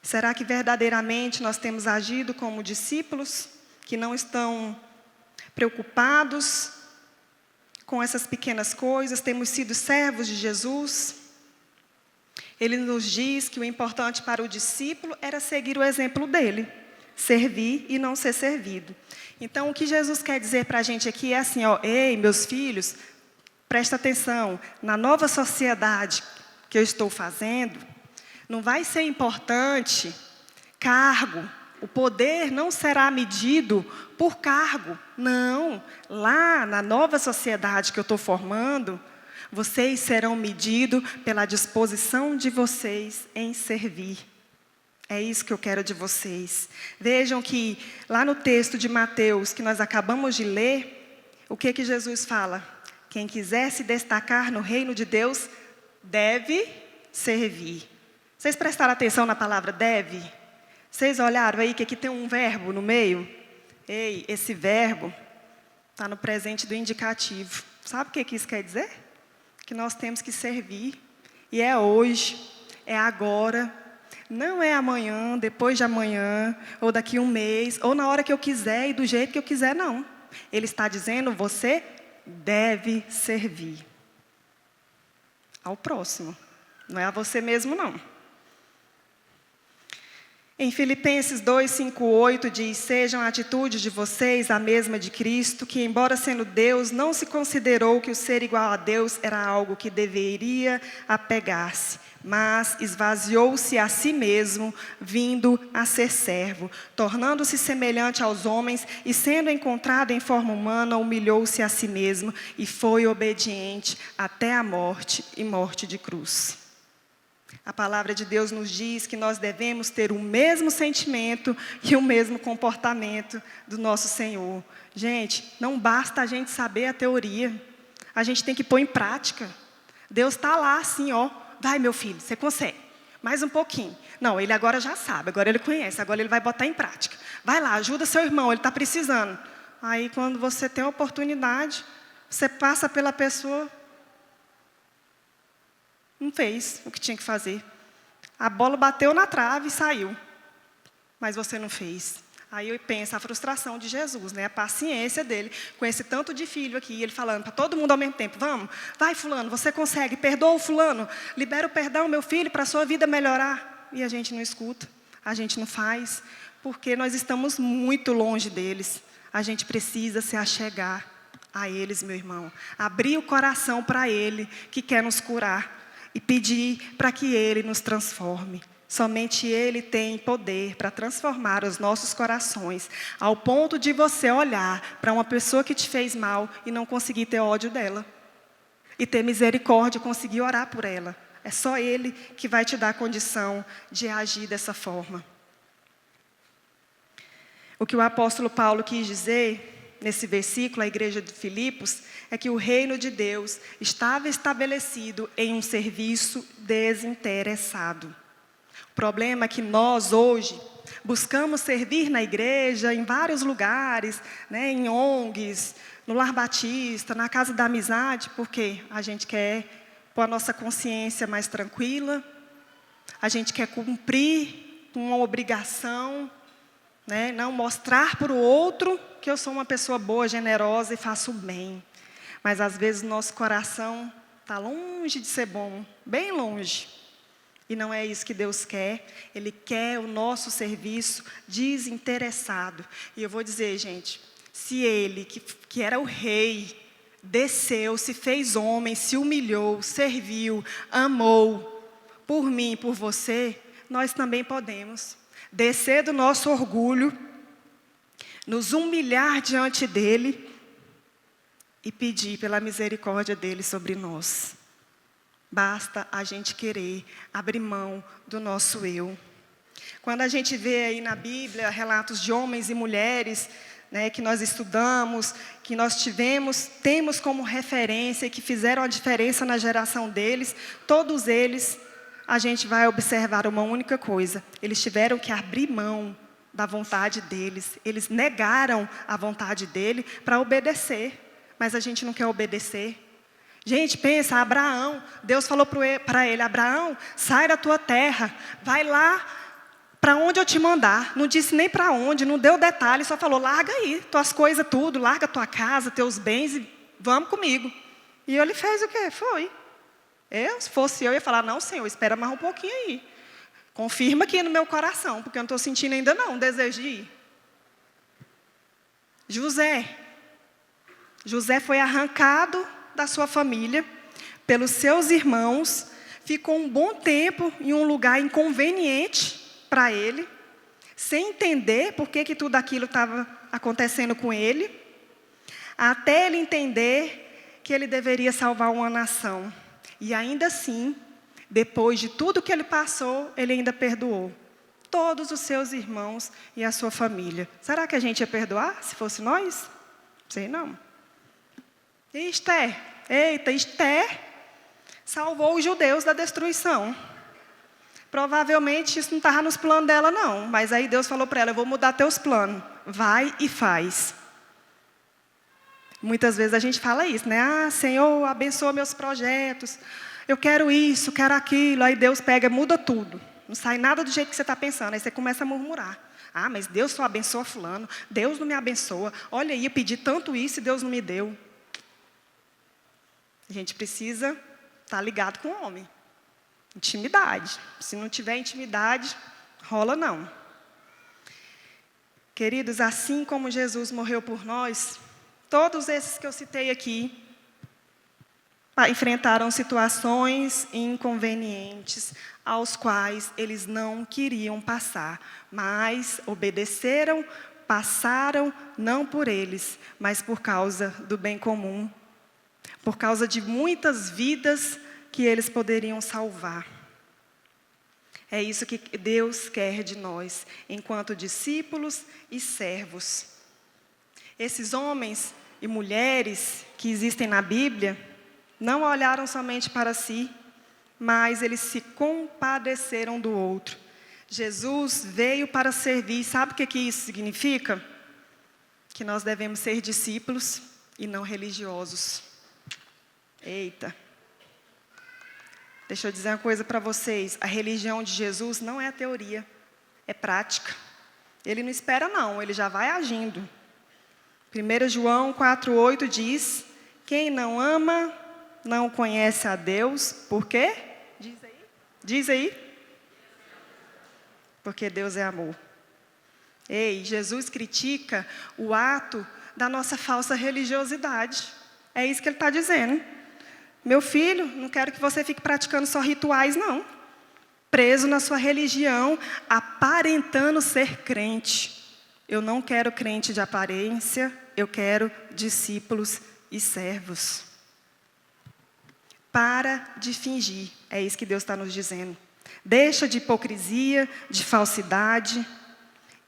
Será que verdadeiramente nós temos agido como discípulos que não estão preocupados com essas pequenas coisas? Temos sido servos de Jesus? Ele nos diz que o importante para o discípulo era seguir o exemplo dele, servir e não ser servido. Então, o que Jesus quer dizer para a gente aqui é assim, ei, meus filhos, presta atenção, na nova sociedade que eu estou fazendo, não vai ser importante cargo, o poder não será medido por cargo, não. Lá na nova sociedade que eu estou formando, vocês serão medidos pela disposição de vocês em servir. É isso que eu quero de vocês. Vejam que lá no texto de Mateus, que nós acabamos de ler, o que Jesus fala? Quem quiser se destacar no reino de Deus, deve servir. Vocês prestaram atenção na palavra deve? Vocês olharam aí que aqui tem um verbo no meio? Ei, esse verbo está no presente do indicativo. Sabe o que isso quer dizer? Que nós temos que servir. E é hoje, é agora, não é amanhã, depois de amanhã, ou daqui um mês, ou na hora que eu quiser e do jeito que eu quiser, não. Ele está dizendo, você deve servir ao próximo. Não é a você mesmo, não. Em Filipenses 2, 5, 8 diz, sejam a atitude de vocês a mesma de Cristo, que embora sendo Deus, não se considerou que o ser igual a Deus era algo que deveria apegar-se, mas esvaziou-se a si mesmo, vindo a ser servo, tornando-se semelhante aos homens e sendo encontrado em forma humana, humilhou-se a si mesmo e foi obediente até a morte e morte de cruz. A palavra de Deus nos diz que nós devemos ter o mesmo sentimento e o mesmo comportamento do nosso Senhor. Gente, não basta a gente saber a teoria. A gente tem que pôr em prática. Deus está lá assim, vai meu filho, você consegue. Mais um pouquinho. Não, ele agora já sabe, agora ele conhece, agora ele vai botar em prática. Vai lá, ajuda seu irmão, ele está precisando. Aí quando você tem a oportunidade, você passa pela pessoa... Não fez o que tinha que fazer. A bola bateu na trave e saiu. Mas você não fez. Aí eu penso a frustração de Jesus, né? A paciência dele com esse tanto de filho aqui. Ele falando para todo mundo ao mesmo tempo. Vamos, vai fulano, você consegue. Perdoa o fulano. Libera o perdão, meu filho, para a sua vida melhorar. E a gente não escuta. A gente não faz. porque nós estamos muito longe deles. A gente precisa se achegar a eles, meu irmão. Abrir o coração para Ele, que quer nos curar. E pedir para que Ele nos transforme. Somente Ele tem poder para transformar os nossos corações, ao ponto de você olhar para uma pessoa que te fez mal e não conseguir ter ódio dela. E ter misericórdia e conseguir orar por ela. É só Ele que vai te dar a condição de agir dessa forma. O que o apóstolo Paulo quis dizer, nesse versículo, à igreja de Filipos, é que o reino de Deus estava estabelecido em um serviço desinteressado. O problema é que nós, hoje, buscamos servir na igreja, em vários lugares, né, em ONGs, no Lar Batista, na Casa da Amizade, porque a gente quer pôr a nossa consciência mais tranquila, a gente quer cumprir uma obrigação, né, não mostrar para o outro que eu sou uma pessoa boa, generosa e faço bem. Mas às vezes o nosso coração está longe de ser bom, bem longe. E não é isso que Deus quer. Ele quer o nosso serviço desinteressado. E eu vou dizer, gente, se Ele, que era o rei, desceu, se fez homem, se humilhou, serviu, amou, por mim e por você, nós também podemos descer do nosso orgulho, nos humilhar diante dEle e pedir pela misericórdia dEle sobre nós. Basta a gente querer abrir mão do nosso eu. Quando a gente vê aí na Bíblia relatos de homens e mulheres, né, que nós estudamos, que nós temos como referência e que fizeram a diferença na geração deles, todos eles, a gente vai observar uma única coisa: eles tiveram que abrir mão da vontade deles, eles negaram a vontade dele para obedecer, mas a gente não quer obedecer. Gente, pensa, Abraão, Deus falou para ele: Abraão, sai da tua terra, vai lá para onde eu te mandar. Não disse nem para onde, não deu detalhe, só falou: larga aí, tuas coisas tudo, larga tua casa, teus bens e vamos comigo. E ele fez o quê? Foi. Se fosse eu ia falar: não, Senhor, espera mais um pouquinho aí. Confirma aqui no meu coração, porque eu não estou sentindo ainda não desejo de ir. José foi arrancado da sua família, pelos seus irmãos, ficou um bom tempo em um lugar inconveniente para ele, sem entender por que tudo aquilo estava acontecendo com ele, até ele entender que ele deveria salvar uma nação. E ainda assim, depois de tudo que ele passou, ele ainda perdoou todos os seus irmãos e a sua família. Será que a gente ia perdoar se fosse nós? Sei não. E Esther? Eita, Esther salvou os judeus da destruição. Provavelmente isso não estava nos planos dela não, mas aí Deus falou para ela: eu vou mudar teus planos, vai e faz. Muitas vezes a gente fala isso, né? Ah, Senhor, abençoa meus projetos, eu quero isso, quero aquilo. Aí Deus pega, muda tudo, não sai nada do jeito que você está pensando, aí você começa a murmurar. Ah, mas Deus só abençoa fulano, Deus não me abençoa, olha aí, eu pedi tanto isso e Deus não me deu. A gente precisa estar ligado com o homem. Intimidade. Se não tiver intimidade, rola não. Queridos, assim como Jesus morreu por nós, todos esses que eu citei aqui enfrentaram situações inconvenientes aos quais eles não queriam passar, mas obedeceram, passaram, não por eles, mas por causa do bem comum, por causa de muitas vidas que eles poderiam salvar. É isso que Deus quer de nós, enquanto discípulos e servos. Esses homens e mulheres que existem na Bíblia não olharam somente para si, mas eles se compadeceram do outro. Jesus veio para servir. Sabe o que isso significa? Que nós devemos ser discípulos e não religiosos. Eita. Deixa eu dizer uma coisa para vocês. A religião de Jesus não é teoria, é prática. Ele não espera não, ele já vai agindo. 1 João 4,8 diz: quem não ama, não conhece a Deus. Por quê? Diz aí. Porque Deus é amor. Ei, Jesus critica o ato da nossa falsa religiosidade. É isso que ele está dizendo. Meu filho, não quero que você fique praticando só rituais, não. Preso na sua religião, aparentando ser crente. Eu não quero crente de aparência, eu quero discípulos e servos. Para de fingir, é isso que Deus está nos dizendo. Deixa de hipocrisia, de falsidade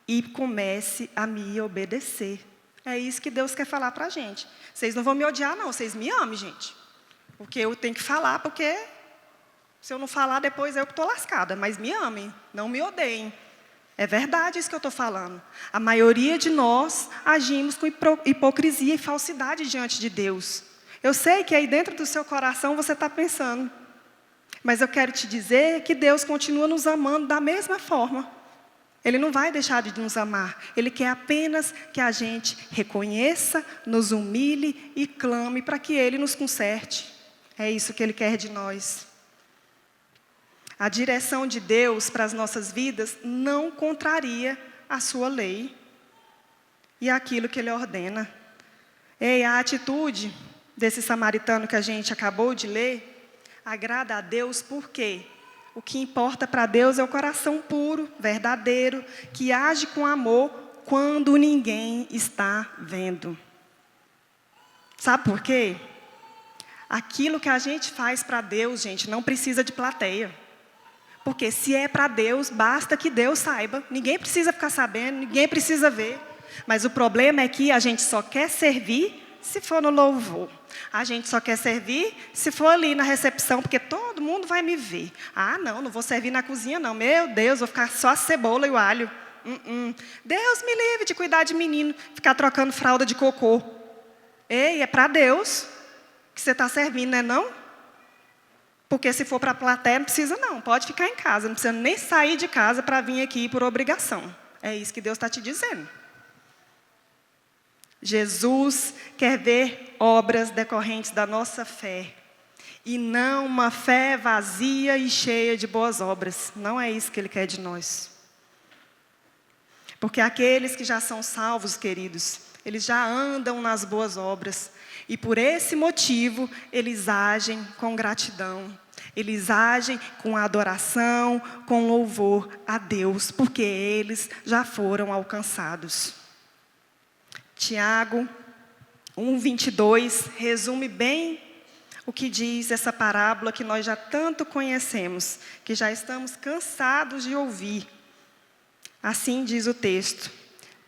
e comece a me obedecer. É isso que Deus quer falar para a gente. Vocês não vão me odiar, não, vocês me amem, gente. Porque eu tenho que falar, porque se eu não falar, depois eu que estou lascada. Mas me amem, não me odeiem. É verdade isso que eu estou falando. A maioria de nós agimos com hipocrisia e falsidade diante de Deus. Eu sei que aí dentro do seu coração você está pensando. Mas eu quero te dizer que Deus continua nos amando da mesma forma. Ele não vai deixar de nos amar. Ele quer apenas que a gente reconheça, nos humilhe e clame para que Ele nos conserte. É isso que Ele quer de nós. A direção de Deus para as nossas vidas não contraria a sua lei e aquilo que Ele ordena. E a atitude desse samaritano que a gente acabou de ler agrada a Deus porque o que importa para Deus é o coração puro, verdadeiro, que age com amor quando ninguém está vendo. Sabe por quê? Aquilo que a gente faz para Deus, gente, não precisa de plateia. Porque se é para Deus, basta que Deus saiba. Ninguém precisa ficar sabendo, ninguém precisa ver. Mas o problema é que a gente só quer servir se for no louvor. A gente só quer servir se for ali na recepção, porque todo mundo vai me ver. Ah, não vou servir na cozinha, não. Meu Deus, vou ficar só a cebola e o alho. Deus me livre de cuidar de menino, ficar trocando fralda de cocô. Ei, é para Deus que você está servindo, não é não? Porque se for para a plateia, não precisa não. Pode ficar em casa, não precisa nem sair de casa para vir aqui por obrigação. É isso que Deus está te dizendo. Jesus quer ver obras decorrentes da nossa fé. E não uma fé vazia e cheia de boas obras. Não é isso que Ele quer de nós. Porque aqueles que já são salvos, queridos, eles já andam nas boas obras. E por esse motivo, eles agem com gratidão. Eles agem com adoração, com louvor a Deus. Porque eles já foram alcançados. Tiago 1:22 resume bem o que diz essa parábola que nós já tanto conhecemos, que já estamos cansados de ouvir. Assim diz o texto: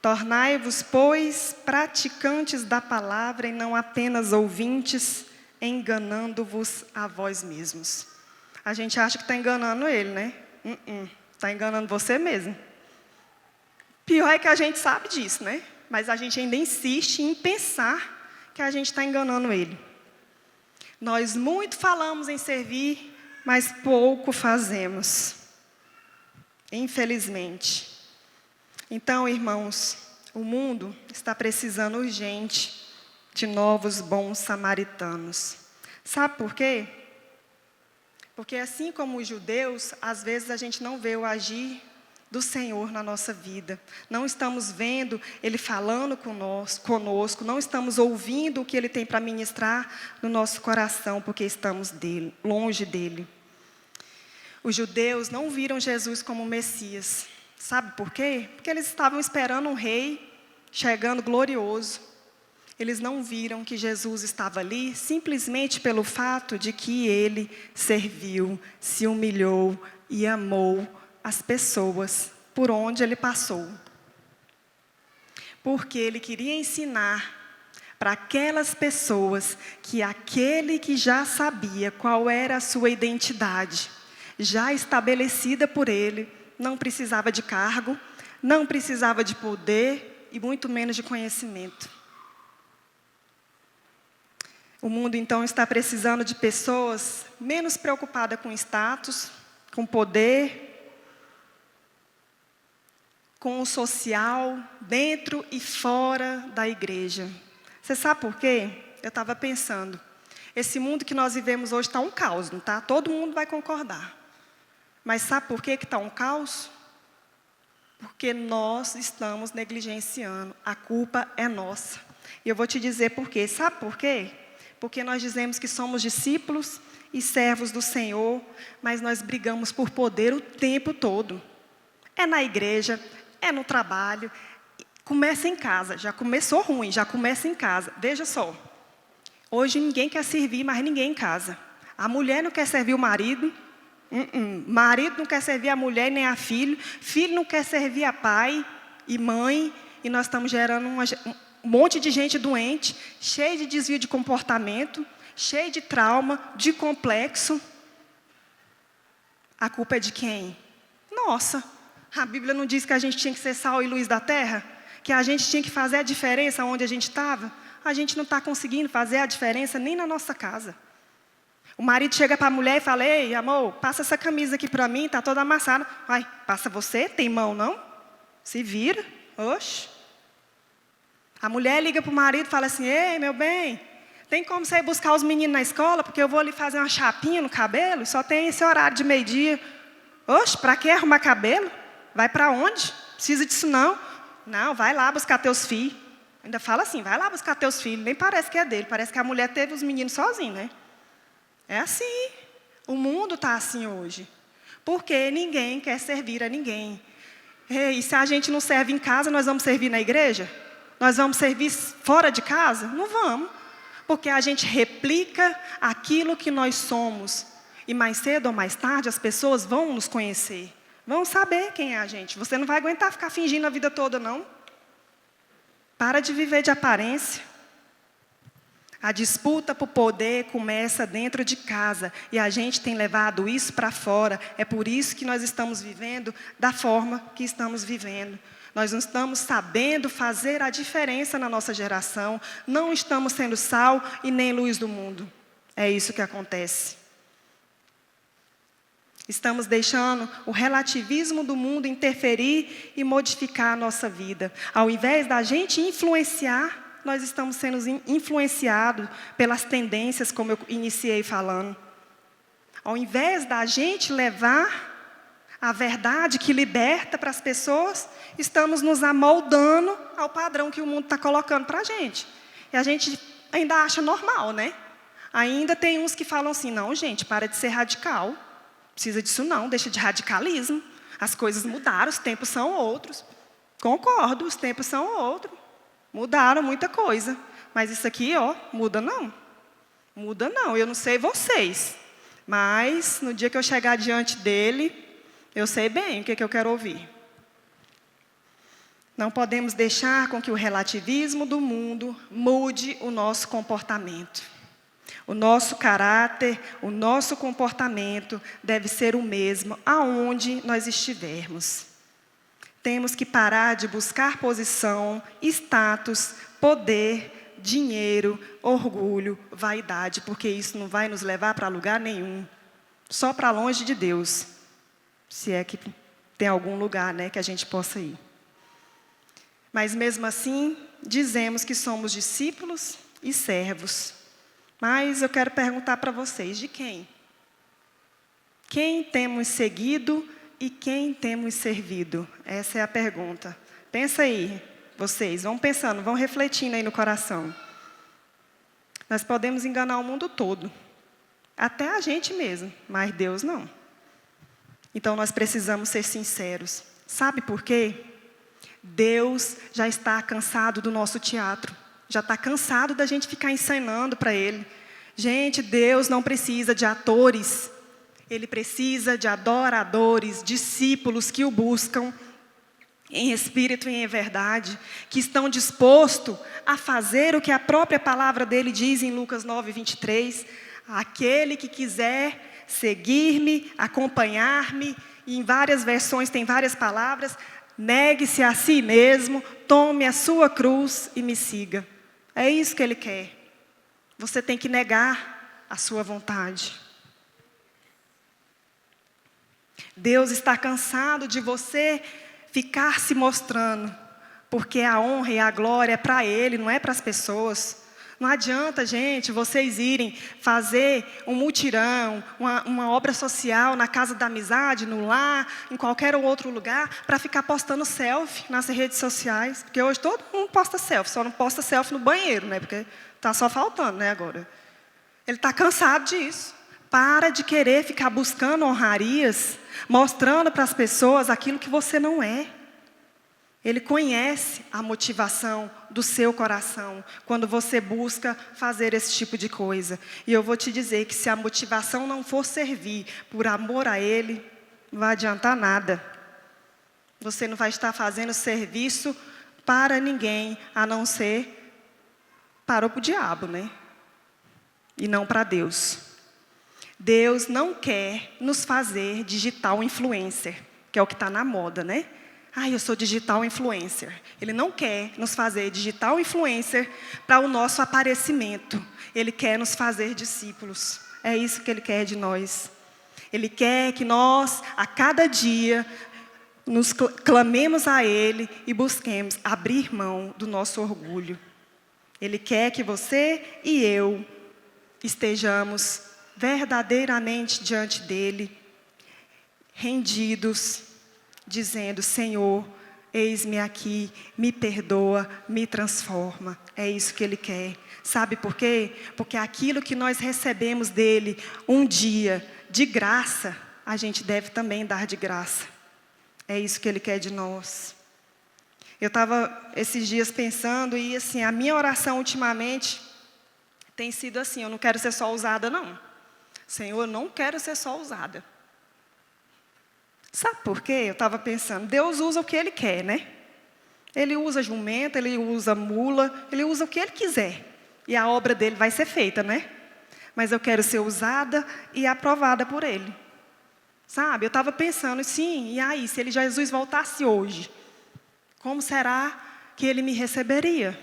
tornai-vos, pois, praticantes da palavra e não apenas ouvintes, enganando-vos a vós mesmos. A gente acha que está enganando ele, né? Está enganando você mesmo. Pior é que a gente sabe disso, né? Mas a gente ainda insiste em pensar que a gente está enganando ele. Nós muito falamos em servir, mas pouco fazemos. Infelizmente. Então, irmãos, o mundo está precisando urgente de novos bons samaritanos. Sabe por quê? Porque assim como os judeus, às vezes a gente não vê o agir do Senhor na nossa vida. Não estamos vendo Ele falando conosco, não estamos ouvindo o que Ele tem para ministrar no nosso coração, porque estamos longe dEle. Os judeus não viram Jesus como Messias. Sabe por quê? Porque eles estavam esperando um rei chegando glorioso. Eles não viram que Jesus estava ali simplesmente pelo fato de que Ele serviu, se humilhou e amou as pessoas por onde Ele passou. Porque Ele queria ensinar para aquelas pessoas que aquele que já sabia qual era a sua identidade, já estabelecida por Ele, não precisava de cargo, não precisava de poder e muito menos de conhecimento. O mundo então está precisando de pessoas menos preocupadas com status, com poder, com o social, dentro e fora da igreja. Você sabe por quê? Eu estava pensando, esse mundo que nós vivemos hoje está um caos, não está? Todo mundo vai concordar. Mas sabe por que está um caos? Porque nós estamos negligenciando. A culpa é nossa. E eu vou te dizer por quê. Sabe por quê? Porque nós dizemos que somos discípulos e servos do Senhor, mas nós brigamos por poder o tempo todo. É na igreja, é no trabalho, começa em casa. Já começou ruim, já começa em casa. Veja só, hoje ninguém quer servir mais ninguém em casa. A mulher não quer servir o marido, marido não quer servir a mulher nem a filho, filho não quer servir a pai e mãe, e nós estamos gerando um monte de gente doente, cheio de desvio de comportamento, cheio de trauma, de complexo. A culpa é de quem? Nossa, a Bíblia não diz que a gente tinha que ser sal e luz da terra? Que a gente tinha que fazer a diferença onde a gente estava? A gente não está conseguindo fazer a diferença nem na nossa casa. O marido chega para a mulher e fala: ei, amor, passa essa camisa aqui para mim, está toda amassada. Vai, passa você, tem mão não? Se vira, oxe. A mulher liga para o marido e fala assim: ei, meu bem, tem como você ir buscar os meninos na escola, porque eu vou ali fazer uma chapinha no cabelo, só tem esse horário de meio-dia. Oxe, para que arrumar cabelo? Vai para onde? Precisa disso não. Não, vai lá buscar teus filhos. Ainda fala assim, vai lá buscar teus filhos. Nem parece que é dele, parece que a mulher teve os meninos sozinha, né? É assim. O mundo está assim hoje. Porque ninguém quer servir a ninguém. E se a gente não serve em casa, nós vamos servir na igreja? Nós vamos servir fora de casa? Não vamos. Porque a gente replica aquilo que nós somos. E mais cedo ou mais tarde as pessoas vão nos conhecer. Vão saber quem é a gente. Você não vai aguentar ficar fingindo a vida toda, não. Para de viver de aparência. A disputa por poder começa dentro de casa. E a gente tem levado isso para fora. É por isso que nós estamos vivendo da forma que estamos vivendo. Nós não estamos sabendo fazer a diferença na nossa geração. Não estamos sendo sal e nem luz do mundo. É isso que acontece. Estamos deixando o relativismo do mundo interferir e modificar a nossa vida. Ao invés da gente influenciar, nós estamos sendo influenciados pelas tendências, como eu iniciei falando. Ao invés da gente levar a verdade que liberta para as pessoas, estamos nos amoldando ao padrão que o mundo está colocando para a gente. E a gente ainda acha normal, né? Ainda tem uns que falam assim: não, gente, para de ser radical. Precisa disso não, deixa de radicalismo. As coisas mudaram, os tempos são outros. Concordo, os tempos são outros. Mudaram muita coisa. Mas isso aqui, ó, muda não. Muda não, eu não sei vocês. Mas no dia que eu chegar diante dele, eu sei bem o que eu quero ouvir. Não podemos deixar com que o relativismo do mundo mude o nosso comportamento. O nosso caráter, o nosso comportamento deve ser o mesmo aonde nós estivermos. Temos que parar de buscar posição, status, poder, dinheiro, orgulho, vaidade, porque isso não vai nos levar para lugar nenhum. Só para longe de Deus. Se é que tem algum lugar, né, que a gente possa ir. Mas mesmo assim, dizemos que somos discípulos e servos. Mas eu quero perguntar para vocês, de quem? Quem temos seguido e quem temos servido? Essa é a pergunta. Pensa aí, vocês, vão pensando, vão refletindo aí no coração. Nós podemos enganar o mundo todo, até a gente mesmo, mas Deus não. Então nós precisamos ser sinceros. Sabe por quê? Deus já está cansado do nosso teatro. Já está cansado da gente ficar encenando para Ele. Gente, Deus não precisa de atores. Ele precisa de adoradores, discípulos que o buscam em espírito e em verdade, que estão dispostos a fazer o que a própria palavra dele diz em Lucas 9:23. Aquele que quiser seguir-me, acompanhar-me, e em várias versões tem várias palavras, negue-se a si mesmo, tome a sua cruz e me siga. É isso que Ele quer. Você tem que negar a sua vontade. Deus está cansado de você ficar se mostrando, porque a honra e a glória é para Ele, não é para as pessoas. Não adianta, gente, vocês irem fazer um mutirão, uma obra social na casa da amizade, no lar, em qualquer outro lugar, para ficar postando selfie nas redes sociais. Porque hoje todo mundo posta selfie, só não posta selfie no banheiro, né? Porque está só faltando, né, agora. Ele está cansado disso. Para de querer ficar buscando honrarias, mostrando para as pessoas aquilo que você não é. Ele conhece a motivação do seu coração quando você busca fazer esse tipo de coisa. E eu vou te dizer que se a motivação não for servir por amor a Ele, não vai adiantar nada. Você não vai estar fazendo serviço para ninguém, a não ser para o diabo, né? E não para Deus. Deus não quer nos fazer digital influencer, que é o que está na moda, né? Eu sou digital influencer. Ele não quer nos fazer digital influencer para o nosso aparecimento. Ele quer nos fazer discípulos. É isso que Ele quer de nós. Ele quer que nós, a cada dia, nos clamemos a Ele e busquemos abrir mão do nosso orgulho. Ele quer que você e eu estejamos verdadeiramente diante dEle, rendidos, dizendo: Senhor, eis-me aqui, me perdoa, me transforma. É isso que Ele quer. Sabe por quê? Porque aquilo que nós recebemos dEle um dia, de graça, a gente deve também dar de graça. É isso que Ele quer de nós. Eu estava esses dias pensando e assim, a minha oração ultimamente tem sido assim: eu não quero ser só usada, não. Senhor, eu não quero ser só usada. Sabe por quê? Eu estava pensando, Deus usa o que Ele quer, né? Ele usa jumenta, Ele usa mula, Ele usa o que Ele quiser. E a obra dEle vai ser feita, né? Mas eu quero ser usada e aprovada por Ele. Sabe? Eu estava pensando, sim, e aí, se Jesus voltasse hoje, como será que Ele me receberia?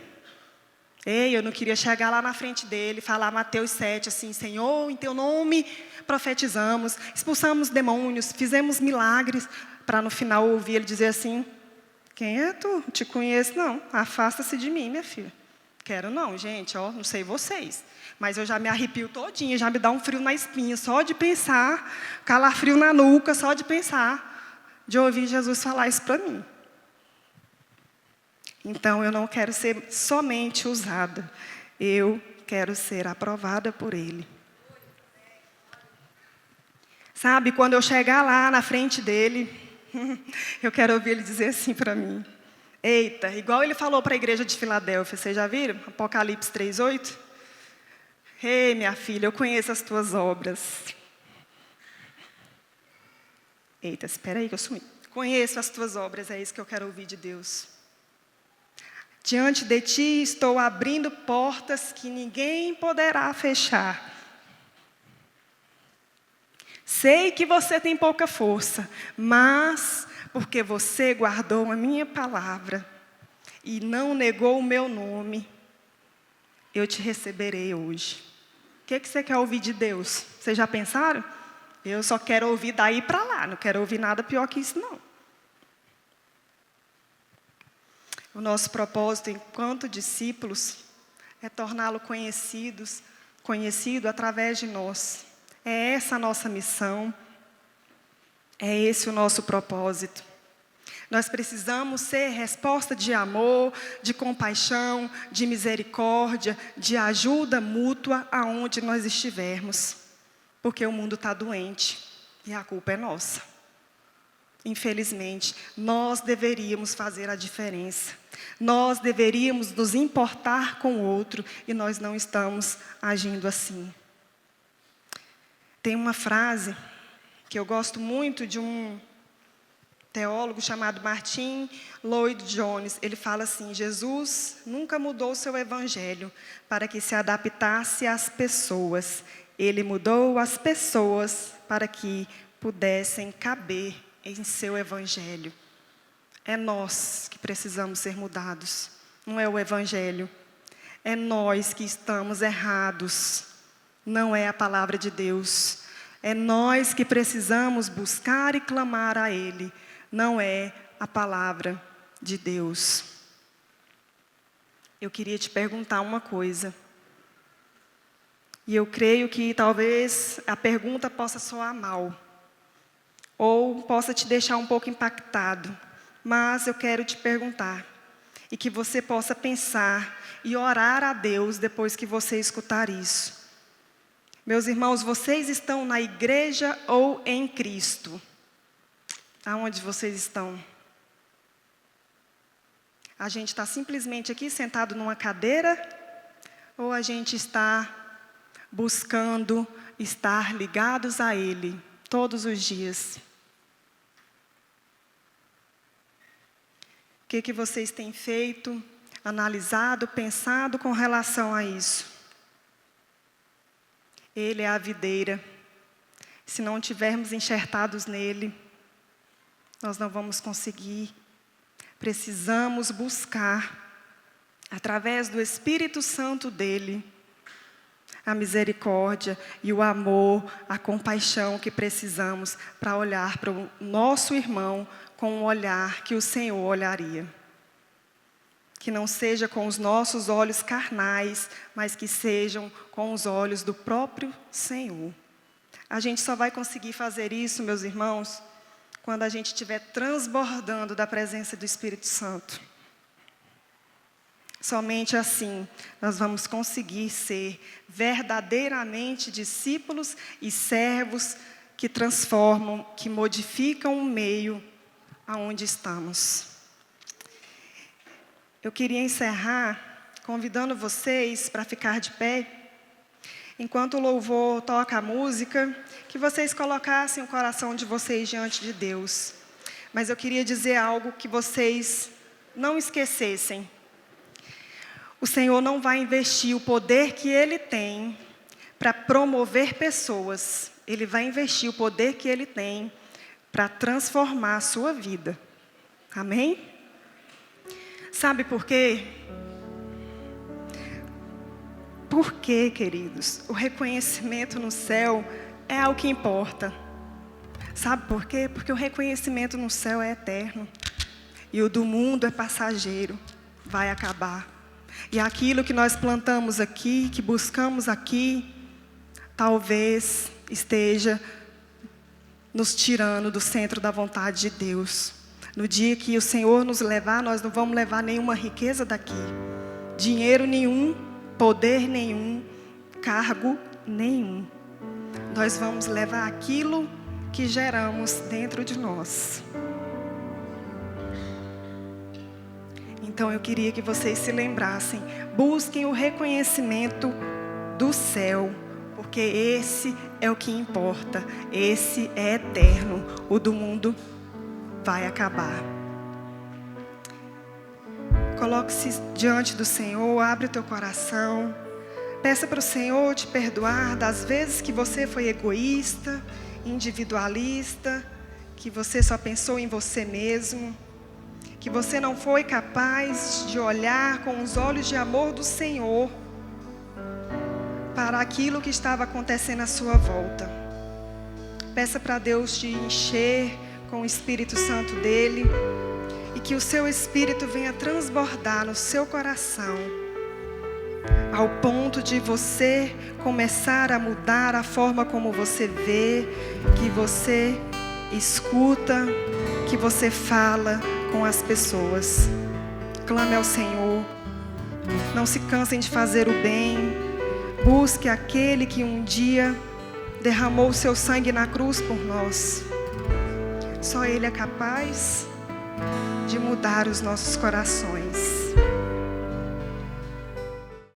Eu não queria chegar lá na frente dEle, falar Mateus 7, assim: Senhor, em Teu nome profetizamos, expulsamos demônios, fizemos milagres, para no final ouvir Ele dizer assim: quem é tu? Não te conheço não, afasta-se de mim, minha filha. Quero não, gente, não sei vocês, mas eu já me arrepio todinha, já me dá um frio na espinha, só de pensar, calafrio na nuca, só de pensar, de ouvir Jesus falar isso para mim. Então, eu não quero ser somente usada, eu quero ser aprovada por Ele. Sabe, quando eu chegar lá na frente dEle, eu quero ouvir Ele dizer assim para mim: eita, igual Ele falou para a igreja de Filadélfia, vocês já viram? Apocalipse 3:8. Ei, minha filha, eu conheço as tuas obras. Eita, espera aí que eu sumi. Conheço as tuas obras, é isso que eu quero ouvir de Deus. Diante de ti estou abrindo portas que ninguém poderá fechar. Sei que você tem pouca força, mas porque você guardou a minha palavra e não negou o meu nome, eu te receberei hoje. O que você quer ouvir de Deus? Vocês já pensaram? Eu só quero ouvir daí para lá, não quero ouvir nada pior que isso, não. O nosso propósito enquanto discípulos é torná-lo conhecido através de nós. É essa a nossa missão, é esse o nosso propósito. Nós precisamos ser resposta de amor, de compaixão, de misericórdia, de ajuda mútua aonde nós estivermos. Porque o mundo está doente e a culpa é nossa. Infelizmente, nós deveríamos fazer a diferença. Nós deveríamos nos importar com o outro e nós não estamos agindo assim. Tem uma frase que eu gosto muito de um teólogo chamado Martin Lloyd-Jones. Ele fala assim: Jesus nunca mudou o seu evangelho para que se adaptasse às pessoas. Ele mudou as pessoas para que pudessem caber em seu evangelho. É nós que precisamos ser mudados, não é o evangelho. É nós que estamos errados, não é a palavra de Deus. É nós que precisamos buscar e clamar a Ele, não é a palavra de Deus. Eu queria te perguntar uma coisa: E eu creio que talvez a pergunta possa soar mal, ou possa te deixar um pouco impactado. Mas eu quero te perguntar, e que você possa pensar e orar a Deus depois que você escutar isso. Meus irmãos, vocês estão na igreja ou em Cristo? Aonde vocês estão? A gente está simplesmente aqui sentado numa cadeira? Ou a gente está buscando estar ligados a Ele todos os dias? O que vocês têm feito, analisado, pensado com relação a isso? Ele é a videira. Se não tivermos enxertados nele, nós não vamos conseguir. Precisamos buscar, através do Espírito Santo dele, a misericórdia e o amor, a compaixão que precisamos para olhar para o nosso irmão com o olhar que o Senhor olharia. Que não seja com os nossos olhos carnais, mas que sejam com os olhos do próprio Senhor. A gente só vai conseguir fazer isso, meus irmãos, quando a gente estiver transbordando da presença do Espírito Santo. Somente assim nós vamos conseguir ser verdadeiramente discípulos e servos que transformam, que modificam o meio aonde estamos. Eu queria encerrar convidando vocês para ficar de pé. Enquanto o louvor toca a música, que vocês colocassem o coração de vocês diante de Deus. Mas eu queria dizer algo que vocês não esquecessem. O Senhor não vai investir o poder que Ele tem para promover pessoas. Ele vai investir o poder que Ele tem para transformar a sua vida. Amém? Sabe por quê? Porque, queridos, o reconhecimento no céu é o que importa. Sabe por quê? Porque o reconhecimento no céu é eterno. E o do mundo é passageiro, vai acabar. E aquilo que nós plantamos aqui, que buscamos aqui, talvez esteja nos tirando do centro da vontade de Deus. No dia que o Senhor nos levar, nós não vamos levar nenhuma riqueza daqui. Dinheiro nenhum, poder nenhum, cargo nenhum. Nós vamos levar aquilo que geramos dentro de nós. Então eu queria que vocês se lembrassem, busquem o reconhecimento do céu, porque esse é o que importa, esse é eterno, o do mundo vai acabar. Coloque-se diante do Senhor, abre o teu coração, peça para o Senhor te perdoar das vezes que você foi egoísta, individualista, que você só pensou em você mesmo, que você não foi capaz de olhar com os olhos de amor do Senhor para aquilo que estava acontecendo à sua volta. Peça para Deus te encher com o Espírito Santo dele e que o seu Espírito venha transbordar no seu coração ao ponto de você começar a mudar a forma como você vê, que você escuta, que você fala com as pessoas. Clame ao Senhor. Não se cansem de fazer o bem. Busque aquele que um dia derramou o seu sangue na cruz por nós. Só Ele é capaz de mudar os nossos corações.